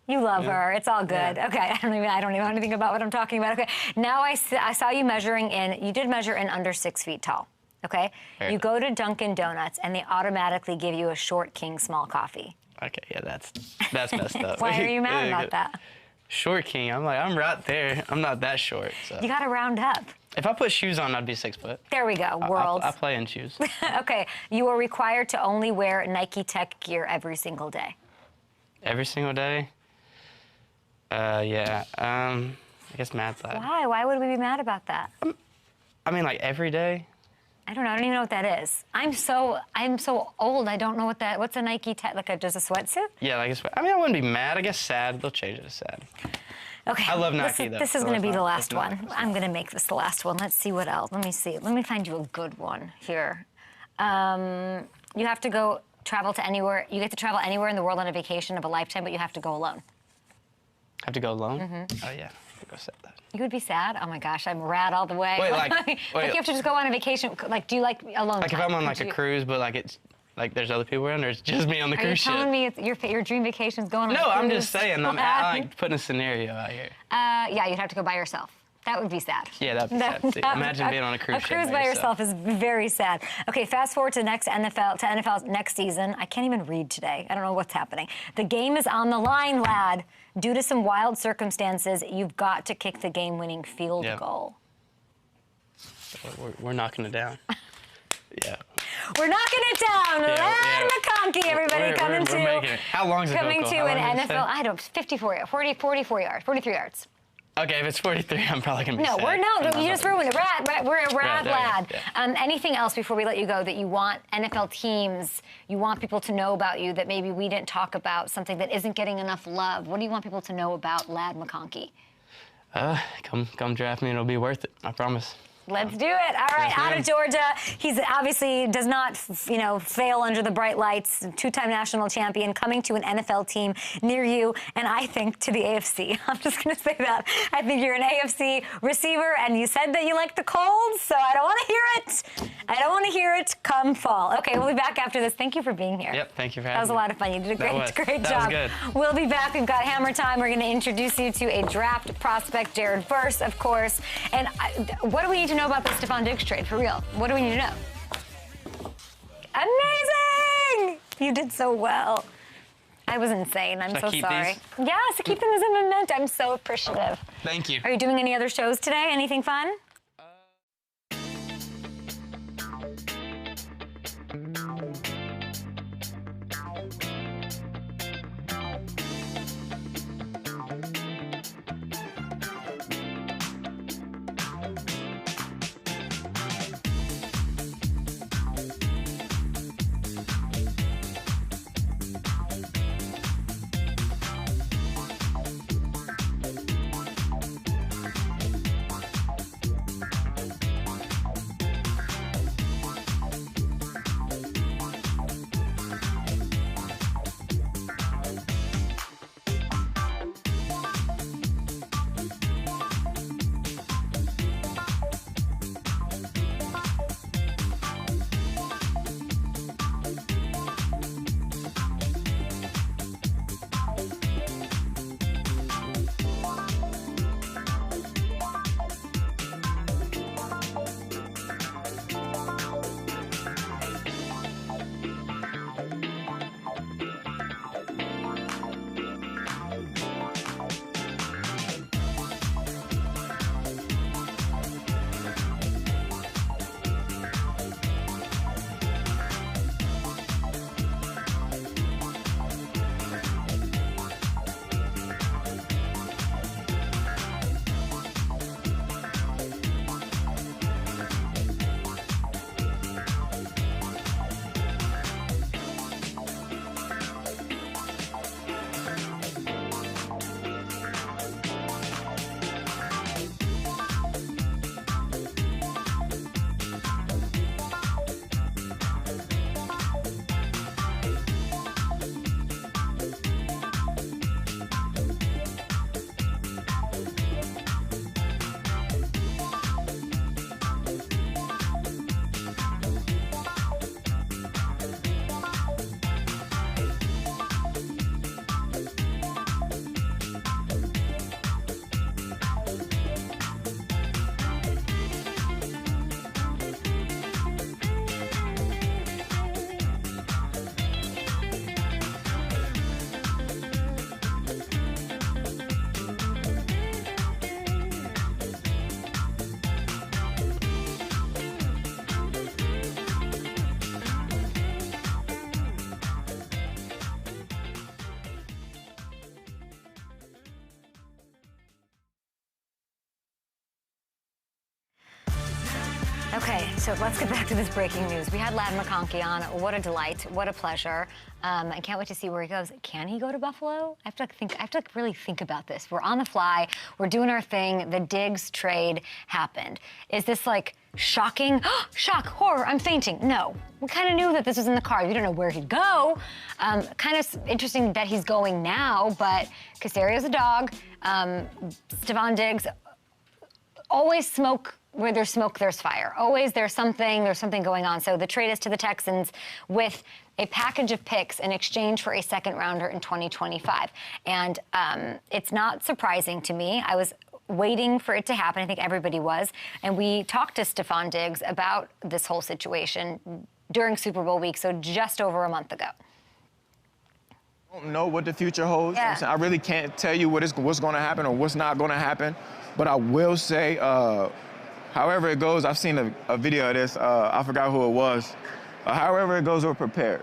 You love her. It's all good. Yeah. Okay, I don't even know anything about what I'm talking about. Okay, now I saw you measuring in. You did measure in under 6 feet tall. Okay? Fair You enough. go to Dunkin' Donuts and they automatically give you a short king small coffee. Okay, yeah, that's messed up. Why are you mad about that? Short king. I'm right there. I'm not that short. So. You gotta round up. If I put shoes on, I'd be 6 foot. There we go, worlds. I play in shoes. Okay, you are required to only wear Nike Tech gear every single day. Every single day? Yeah. I guess Matt's like. Why? Why would we be mad about that? I mean, like every day? I don't know. I don't even know what that is. I'm so old. I don't know what that. What's a Nike Tech? Like just a sweatsuit? Yeah, like I mean, I wouldn't be mad. I guess sad. They'll change it to sad. Okay. I love Nike, though. This is So going to it's be not- the it's last not- one. I'm going to make this the last one. Let's see what else. Let me see. Let me find you a good one here. You have to go travel to anywhere. You get to travel anywhere in the world on a vacation of a lifetime, but you have to go alone. Have to go alone? Mm-hmm. Oh, yeah. I go set that. You would be sad? Oh my gosh, I'm rad all the way. Wait, like- like wait. you have to just go on a vacation. Like, do you like alone Like if time? I'm on like Would a you- cruise, but like it's like there's other people around, or it's just me on the Are you cruise ship. telling me it's your dream vacation's going on a No, cruise? I'm just saying. I'm Lad? like putting a scenario out here. Yeah, you'd have to go by yourself. That would be sad. Yeah, that'd be sad. See, imagine being on a cruise A ship cruise by by yourself. yourself is very sad. Okay, fast forward to NFL next season. I can't even read today. I don't know what's happening. The game is on the line, lad. Due to some wild circumstances, you've got to kick the game-winning field Yeah. goal. We're knocking it down. Yeah. We're knocking it down. Yeah, Ladd yeah. McConkey, everybody, We're coming to making it. How long is it? coming to How an long did it say? NFL. I don't 44 yards, 43 yards. Okay, if it's 43, I'm probably gonna be No, sad. we're no. I'm You just gonna be ruined it. We're a rad there, lad. yeah. Anything else before we let you go that you want NFL teams, you want people to know about you that maybe we didn't talk about, something that isn't getting enough love? What do you want people to know about Ladd McConkey? Come draft me and it'll be worth it. I promise. Let's do it. All right, Yes, out ma'am. of Georgia. He's obviously does not, fail under the bright lights. Two-time national champion coming to an NFL team near you, and I think to the AFC. I'm just going to say that. I think you're an AFC receiver, and you said that you like the cold, so I don't want to hear it. I don't want to hear it come fall. Okay, we'll be back after this. Thank you for being here. Yep, thank you for having That was a me. lot of fun. You did a great That job. was good. We'll be back. We've got Hammer Time. We're going to introduce you to a draft prospect, Jared Verse, of course. And what do we need to know about the Stefon Diggs trade, for real? What do we need to know? Amazing! You did so well. I was insane. I'm Should I so keep sorry. these? Yes, keep them as a memento. I'm so appreciative. Thank you. Are you doing any other shows today? Anything fun? Okay, so let's get back to this breaking news. We had Ladd McConkey on. What a delight. What a pleasure. I can't wait to see where he goes. Can he go to Buffalo? I have to really think about this. We're on the fly. We're doing our thing. The Diggs trade happened. Is this like shocking? Shock, horror, I'm fainting. No. We kind of knew that this was in the cards. We don't know where he'd go. Kind of interesting that he's going now, but Casario's a dog. Stefon Diggs, always smoke. Where there's smoke, there's fire. Always there's something going on. So the trade is to the Texans with a package of picks in exchange for a second rounder in 2025. And it's not surprising to me. I was waiting for it to happen. I think everybody was. And we talked to Stefon Diggs about this whole situation during Super Bowl week, so just over a month ago. I don't know what the future holds. Yeah. I really can't tell you what's going to happen or what's not going to happen. But I will say, however it goes, I've seen a video of this. I forgot who it was. However it goes, we're prepared.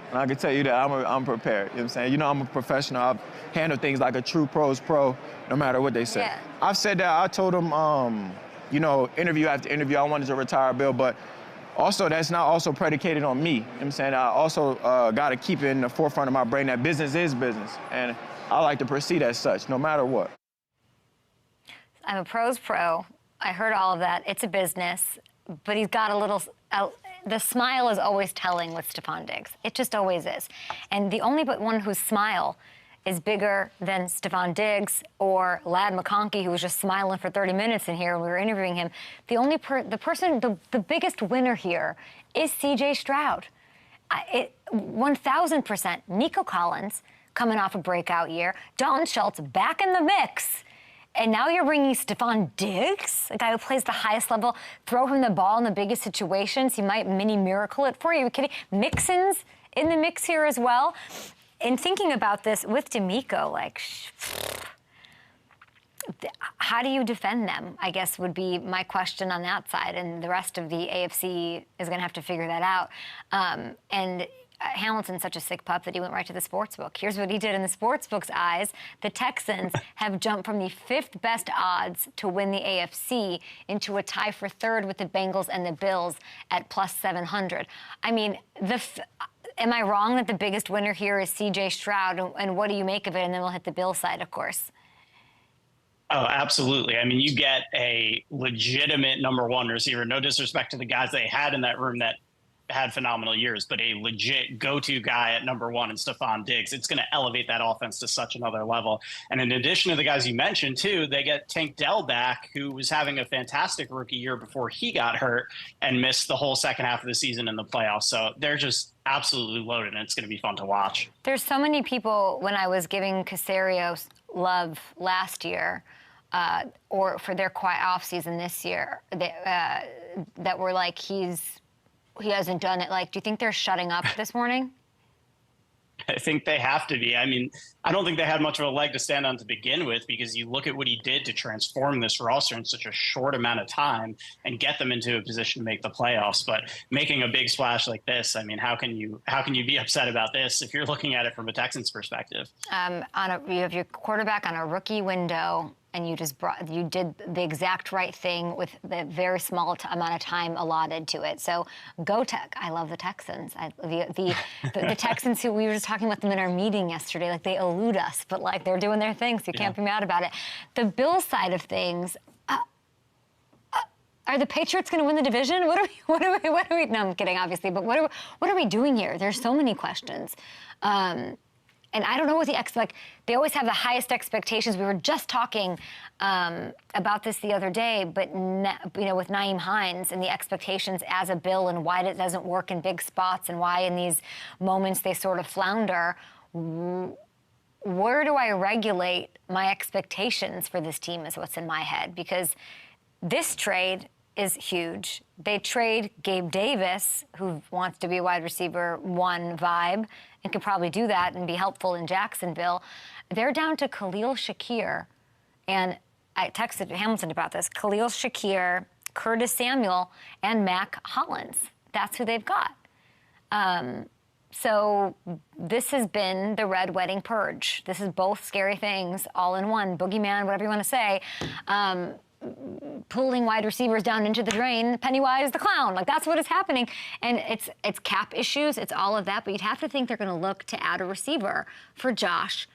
And I can tell you that I'm prepared. You know what I'm saying? You know, I'm a professional. I've handled things like a true pro's pro, no matter what they say. Yeah. I've said that. I told them, you know, interview after interview, I wanted to retire Bill, but also that's not also predicated on me. You know what I'm saying? I also got to keep it in the forefront of my brain that business is business. And I like to proceed as such, no matter what. I'm a pro's pro. I heard all of that. It's a business, but he's got a little. The smile is always telling with Stefon Diggs. It just always is. And the only but one whose smile is bigger than Stefon Diggs or Ladd McConkey, who was just smiling for 30 minutes in here when we were interviewing him. The biggest winner here is C.J. Stroud. 1,000%. Nico Collins coming off a breakout year. Dalton Schultz back in the mix. And now you're bringing Stefon Diggs, a guy who plays the highest level, throw him the ball in the biggest situations. He might mini miracle it for you. Are you kidding? Mixon's in the mix here as well. In thinking about this with D'Amico, like, how do you defend them, I guess, would be my question on that side. And the rest of the AFC is going to have to figure that out. And Hamilton's such a sick pup that he went right to the sportsbook. Here's what he did in the sportsbook's eyes. The Texans have jumped from the 5th best odds to win the AFC into a tie for 3rd with the Bengals and the Bills at plus 700. I mean, am I wrong that the biggest winner here is C.J. Stroud? And what do you make of it? And then we'll hit the Bills side, of course. Oh, absolutely. I mean, you get a legitimate number one receiver. No disrespect to the guys they had in that room that had phenomenal years, but a legit go-to guy at number one in Stefon Diggs. It's going to elevate that offense to such another level. And in addition to the guys you mentioned, too, they get Tank Dell back, who was having a fantastic rookie year before he got hurt and missed the whole second half of the season in the playoffs. So they're just absolutely loaded, and it's going to be fun to watch. There's so many people, when I was giving Casario love last year, or for their quiet offseason this year, that were like, he hasn't done it. Like, do you think they're shutting up this morning? I think they have to be. I mean, I don't think they had much of a leg to stand on to begin with, because you look at what he did to transform this roster in such a short amount of time and get them into a position to make the playoffs. But making a big splash like this, I mean, how can you be upset about this if you're looking at it from a Texans perspective? You have your quarterback on a rookie window, and you did the exact right thing with the very small amount of time allotted to it. So go Tech. I love the Texans. The Texans, who we were just talking about them in our meeting yesterday, like they elude us, but like they're doing their thing, so you can't be mad about it. The Bills side of things, are the Patriots going to win the division? What are we? No, I'm kidding, obviously, but what are we doing here? There's so many questions. And I don't know what they always have the highest expectations. We were just talking about this the other day, but with Nyheim Hines and the expectations as a Bill and why it doesn't work in big spots and why in these moments they sort of flounder. Where do I regulate my expectations for this team is what's in my head, because this trade is huge. They trade Gabe Davis, who wants to be a wide receiver one vibe, and could probably do that and be helpful in Jacksonville. They're down to Khalil Shakir, and I texted Hamilton about this. Khalil Shakir, Curtis Samuel, and Mac Hollins. That's who they've got. So this has been the Red Wedding Purge. This is both scary things all in one. Boogeyman, whatever you want to say. pulling wide receivers down into the drain, Pennywise the clown. Like, that's what is happening. And it's cap issues, it's all of that, but you'd have to think they're going to look to add a receiver for Josh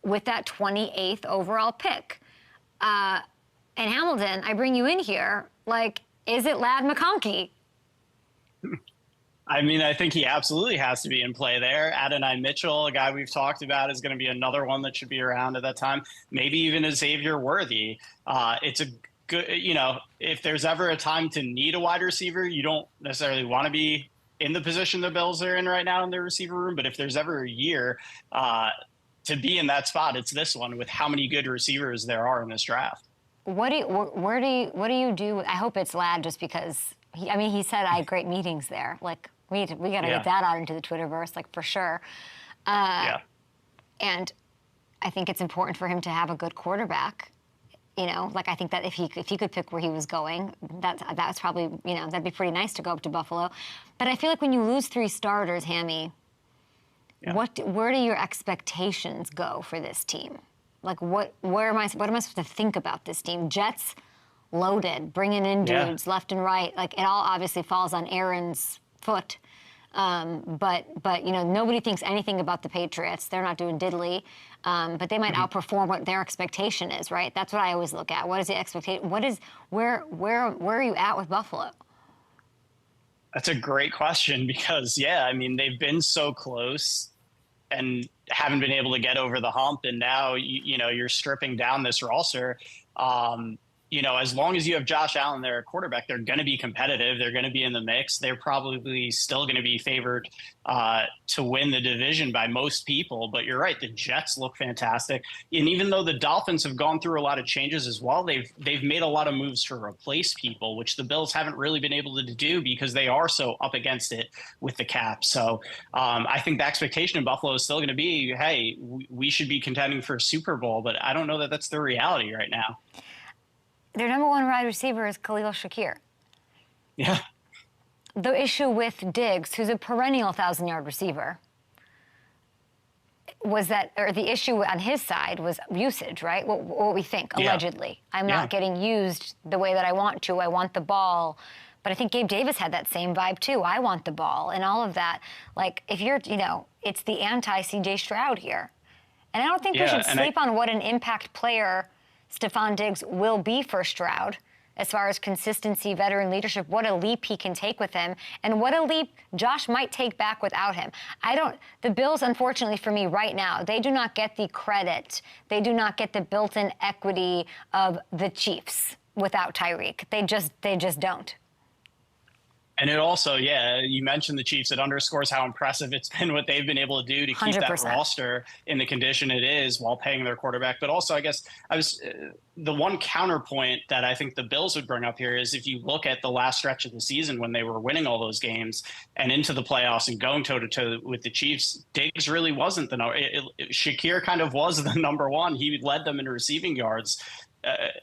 with that 28th overall pick. And Hamilton, I bring you in here, like, is it Ladd McConkey? I mean, I think he absolutely has to be in play there. Adonai Mitchell, a guy we've talked about, is going to be another one that should be around at that time. Maybe even a Xavier Worthy. It's a good, if there's ever a time to need a wide receiver, you don't necessarily want to be in the position the Bills are in right now in their receiver room. But if there's ever a year to be in that spot, it's this one with how many good receivers there are in this draft. What do you do? I hope it's Ladd, just because he said I had great meetings there. Like, we got to get that out into the Twitterverse, like, for sure. And I think it's important for him to have a good quarterback. Like, I think that if he could pick where he was going, that's probably, that'd be pretty nice to go up to Buffalo. But I feel like when you lose 3 starters, Hammy, where do your expectations go for this team? Like, what am I supposed to think about this team? Jets loaded, bringing in dudes left and right. Like, it all obviously falls on Aaron's foot. But nobody thinks anything about the Patriots. They're not doing diddly. But they might outperform what their expectation is, right? That's what I always look at. What is the expectation? Where are you at with Buffalo? That's a great question because, they've been so close and haven't been able to get over the hump. And now, you're stripping down this roster. As long as you have Josh Allen there at quarterback, they're going to be competitive. They're going to be in the mix. They're probably still going to be favored to win the division by most people. But you're right, the Jets look fantastic. And even though the Dolphins have gone through a lot of changes as well, they've made a lot of moves to replace people, which the Bills haven't really been able to do because they are so up against it with the cap. So I think the expectation in Buffalo is still going to be, hey, we should be contending for a Super Bowl. But I don't know that that's the reality right now. Their number 1 wide receiver is Khalil Shakir. Yeah. The issue with Diggs, who's a perennial 1,000-yard receiver, was that, or the issue on his side was usage, right? What we think, allegedly. I'm not getting used the way that I want to. I want the ball. But I think Gabe Davis had that same vibe, too. I want the ball and all of that. Like, if you're, it's the anti-C.J. Stroud here. And I don't think we should sleep on what an impact player Stefon Diggs will be for Stroud as far as consistency, veteran leadership, what a leap he can take with him, and what a leap Josh might take back without him. The Bills, unfortunately for me right now, they do not get the credit. They do not get the built-in equity of the Chiefs without Tyreek. They just don't. And it also, you mentioned the Chiefs. It underscores how impressive it's been what they've been able to do to keep 100%. That roster in the condition it is while paying their quarterback. But also, I guess the one counterpoint that I think the Bills would bring up here is if you look at the last stretch of the season when they were winning all those games and into the playoffs and going toe-to-toe with the Chiefs, Diggs really wasn't the number. Shakir kind of was the number 1. He led them in receiving yards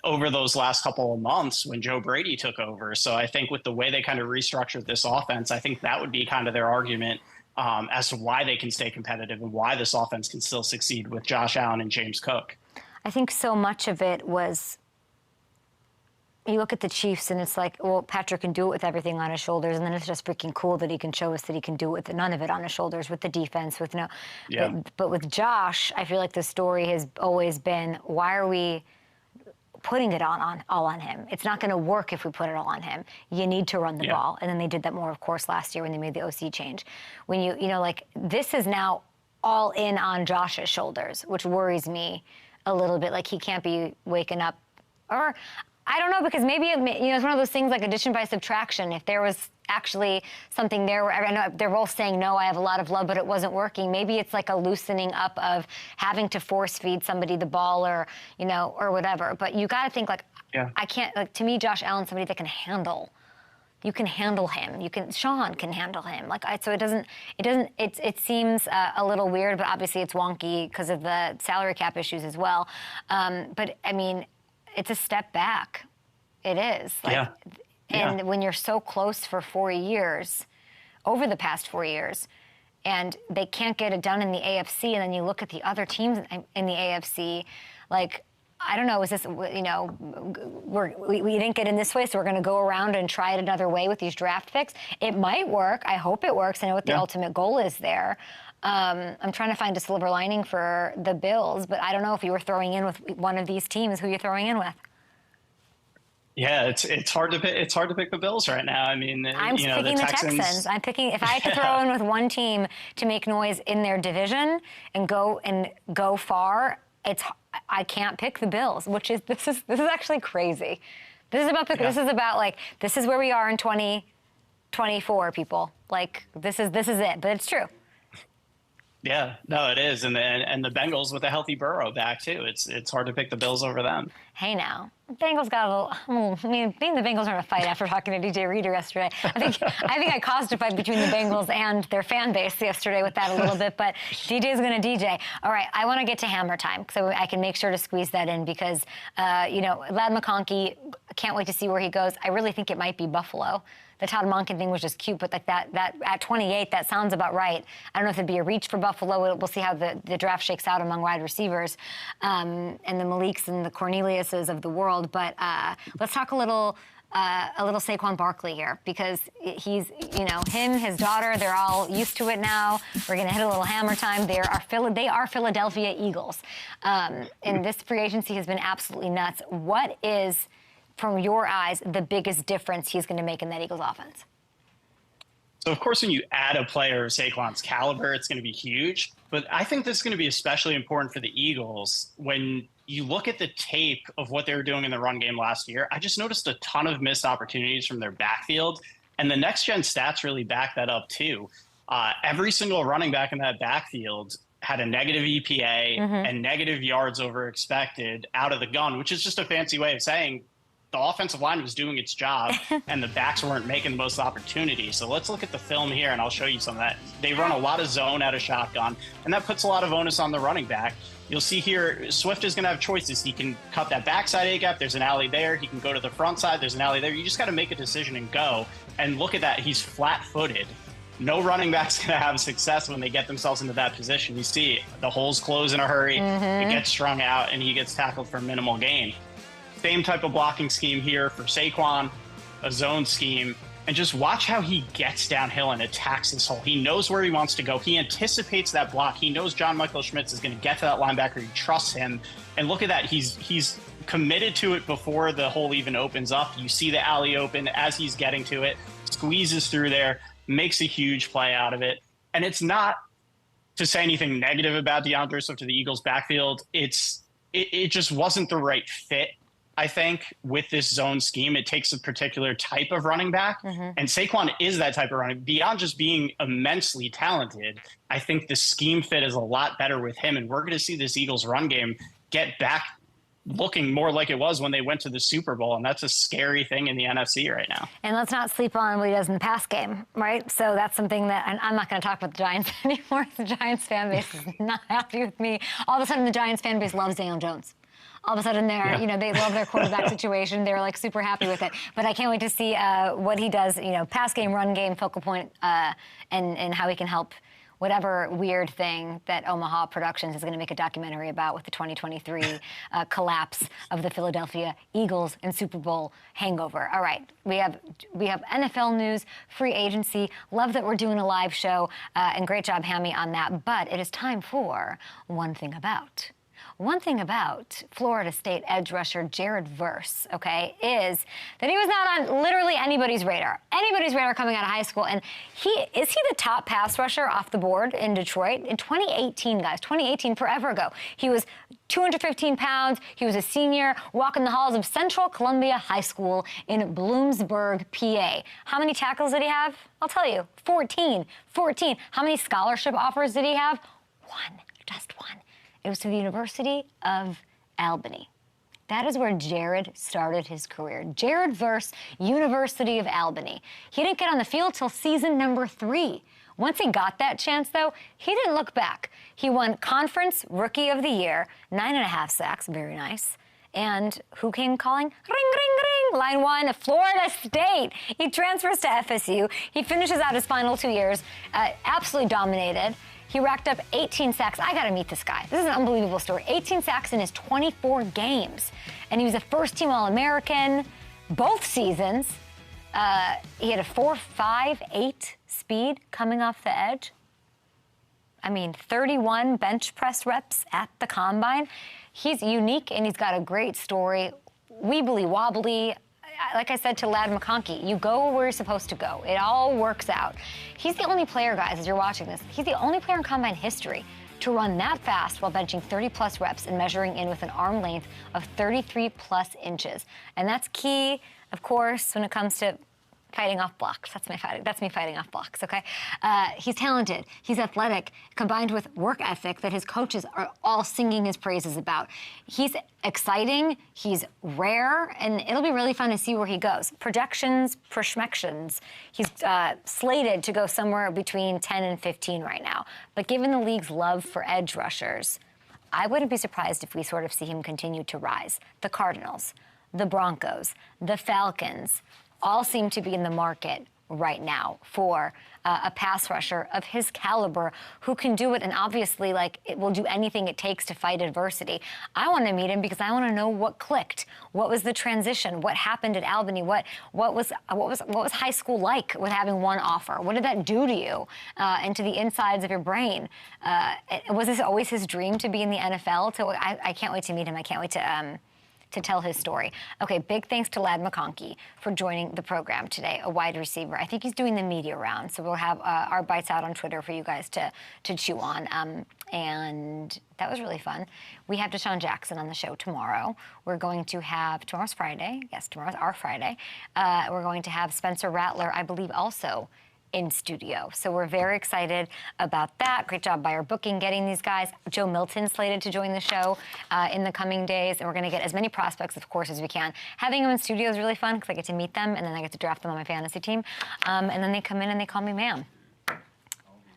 over those last couple of months when Joe Brady took over. So I think with the way they kind of restructured this offense, I think that would be kind of their argument as to why they can stay competitive and why this offense can still succeed with Josh Allen and James Cook. I think so much of it was, you look at the Chiefs and it's like, well, Patrick can do it with everything on his shoulders, and then it's just freaking cool that he can show us that he can do it with none of it on his shoulders, with the defense, with no. Yeah. But with Josh, I feel like the story has always been, why are we putting it all on him? It's not going to work if we put it all on him. You need to run the ball. And then they did that more, of course, last year when they made the OC change. When this is now all in on Josh's shoulders, which worries me a little bit. Like, he can't be waking up, or I don't know, because maybe it's one of those things like addition by subtraction. If there was actually something there where I know they're both saying, no, I have a lot of love, but it wasn't working. Maybe it's like a loosening up of having to force feed somebody the ball, or whatever. But you got to think, like, I can't, like, to me, Josh Allen's somebody that can handle. You can handle him. Sean can handle him. It seems a little weird, but obviously it's wonky because of the salary cap issues as well. But I mean, it's a step back. It is. And when you're so close for 4 years, over the past 4 years, and they can't get it done in the AFC, and then you look at the other teams in the AFC, like, I don't know, is this, we didn't get in this way, so we're going to go around and try it another way with these draft picks. It might work. I hope it works. I know what the ultimate goal is there. I'm trying to find a silver lining for the Bills, but I don't know if you were throwing in with one of these teams, who you're throwing in with. Yeah, it's hard to pick. It's hard to pick the Bills right now. I mean, I'm picking the Texans. I'm picking, if I had to throw in with one team to make noise in their division and go far, I can't pick the Bills, which is this is actually crazy. This is about this is where we are in 2024, people. Like this is it, but it's true. Yeah, no, it is, and the Bengals with a healthy Burrow back too. It's hard to pick the Bills over them. Hey now, Bengals got a little. I mean, being the Bengals are in a fight after talking to DJ Reader yesterday. I think I caused a fight between the Bengals and their fan base yesterday with that a little bit. But DJ's going to DJ. All right, I want to get to Hammer Time so I can make sure to squeeze that in because Ladd McConkey. Can't wait to see where he goes. I really think it might be Buffalo. The Todd Monken thing was just cute, but like that at 28, that sounds about right. I don't know if it'd be a reach for Buffalo. We'll see how the draft shakes out among wide receivers and the Maliks and the Corneliuses of the world. But let's talk a little Saquon Barkley here because he's, him, his daughter, they're all used to it now. We're going to hit a little hammer time. They are Philadelphia Eagles. And this free agency has been absolutely nuts. What is, from your eyes, the biggest difference he's going to make in that Eagles offense? So, of course, when you add a player of Saquon's caliber, it's going to be huge. But I think this is going to be especially important for the Eagles. When you look at the tape of what they were doing in the run game last year, I just noticed a ton of missed opportunities from their backfield. And the next-gen stats really back that up, too. Every single running back in that backfield had a negative EPA and negative yards over expected out of the gun, which is just a fancy way of saying the offensive line was doing its job and the backs weren't making the most opportunities. So let's look at the film here and I'll show you some of that. They run a lot of zone out of shotgun, and that puts a lot of onus on the running back. You'll see here, Swift is going to have choices. He can cut that backside A-gap. There's an alley there. He can go to the front side. There's an alley there. You just got to make a decision and go. And look at that. He's flat-footed. No running back's going to have success when they get themselves into that position. You see the holes close in a hurry. It gets strung out, and he gets tackled for minimal gain. Same type of blocking scheme here for Saquon, a zone scheme, and just watch how he gets downhill and attacks this hole. He knows where he wants to go. He anticipates that block. He knows John Michael Schmitz is going to get to that linebacker. He trusts him. And look at that. He's committed to it before the hole even opens up. You see the alley open as he's getting to it, squeezes through there, makes a huge play out of it. And it's not to say anything negative about DeAndre Swift to the Eagles backfield. It just wasn't the right fit. I think with this zone scheme, it takes a particular type of running back. And Saquon is that type of running. Beyond just being immensely talented, I think the scheme fit is a lot better with him. And we're going to see this Eagles run game get back looking more like it was when they went to the Super Bowl. And that's a scary thing in the NFC right now. And let's not sleep on what he does in the pass game, right? So that's something that, and I'm not going to talk about the Giants anymore. The Giants fan base is not happy with me. All of a sudden, the Giants fan base loves Daniel Jones. All of a sudden, they love their quarterback situation. They're like super happy with it. But I can't wait to see what he does, pass game, run game, focal point, and how he can help whatever weird thing that Omaha Productions is going to make a documentary about with the 2023 collapse of the Philadelphia Eagles and Super Bowl hangover. All right, we have NFL news, free agency. Love that we're doing a live show, and great job, Hammy, on that. But it is time for One Thing About. One thing about Florida State edge rusher Jared Verse, is that he was not on literally anybody's radar coming out of high school. And is he the top pass rusher off the board in Detroit? In 2018, guys, 2018, forever ago. He was 215 pounds. He was a senior walking the halls of Central Columbia High School in Bloomsburg, PA. How many tackles did he have? I'll tell you, 14. How many scholarship offers did he have? One, just one. It was to the University of Albany. That is where Jared started his career. Jared Verse, University of Albany. He didn't get on the field till season number 3. Once he got that chance, though, he didn't look back. He won Conference Rookie of the Year, 9.5 sacks, very nice. And who came calling? Ring, ring, ring. Line 1, Florida State. He transfers to FSU. He finishes out his final 2 years, absolutely dominated. He racked up 18 sacks. I got to meet this guy. This is an unbelievable story. 18 sacks in his 24 games. And he was a first-team All-American both seasons. He had a 4.58 speed coming off the edge. I mean, 31 bench press reps at the combine. He's unique, and he's got a great story. Weebly wobbly. Like I said to Ladd McConkey, you go where you're supposed to go. It all works out. He's the only player, guys, as you're watching this, he's the only player in combine history to run that fast while benching 30-plus reps and measuring in with an arm length of 33-plus inches. And that's key, of course, when it comes to fighting off blocks. That's me fighting off blocks, okay? He's talented. He's athletic, combined with work ethic that his coaches are all singing his praises about. He's exciting. He's rare, and it'll be really fun to see where he goes. Projections, he's slated to go somewhere between 10 and 15 right now. But given the league's love for edge rushers, I wouldn't be surprised if we sort of see him continue to rise. The Cardinals, the Broncos, the Falcons, all seem to be in the market right now for a pass rusher of his caliber who can do it, and obviously, like, it will do anything it takes to fight adversity. I want to meet him because I want to know what clicked. What was the transition? What happened at Albany? What was high school like with having one offer? What did that do to you and to the insides of your brain? Was this always his dream to be in the NFL? I can't wait to meet him. I can't wait to tell his story. Okay, big thanks to Ladd McConkey for joining the program today, a wide receiver. I think he's doing the media round, so we'll have our bites out on Twitter for you guys to chew on. And that was really fun. We have Deshaun Jackson on the show tomorrow. We're going to have, tomorrow's Friday. Yes, tomorrow's our Friday. We're going to have Spencer Rattler, I believe, also in studio. So we're very excited about that. Great job by our booking getting these guys. Joe Milton slated to join the show in the coming days, and we're going to get as many prospects, of course, as we can. Having them in studio is really fun because I get to meet them, and then I get to draft them on my fantasy team. And then they come in and they call me ma'am.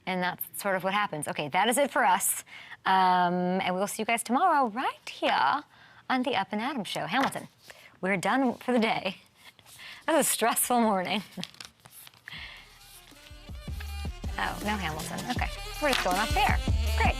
And that's sort of what happens. Okay, that is it for us. And we'll see you guys tomorrow right here on the Up and Adam Show. Hamilton, we're done for the day. That was a stressful morning. Oh, no Hamilton. Okay. We're just going off there. Great.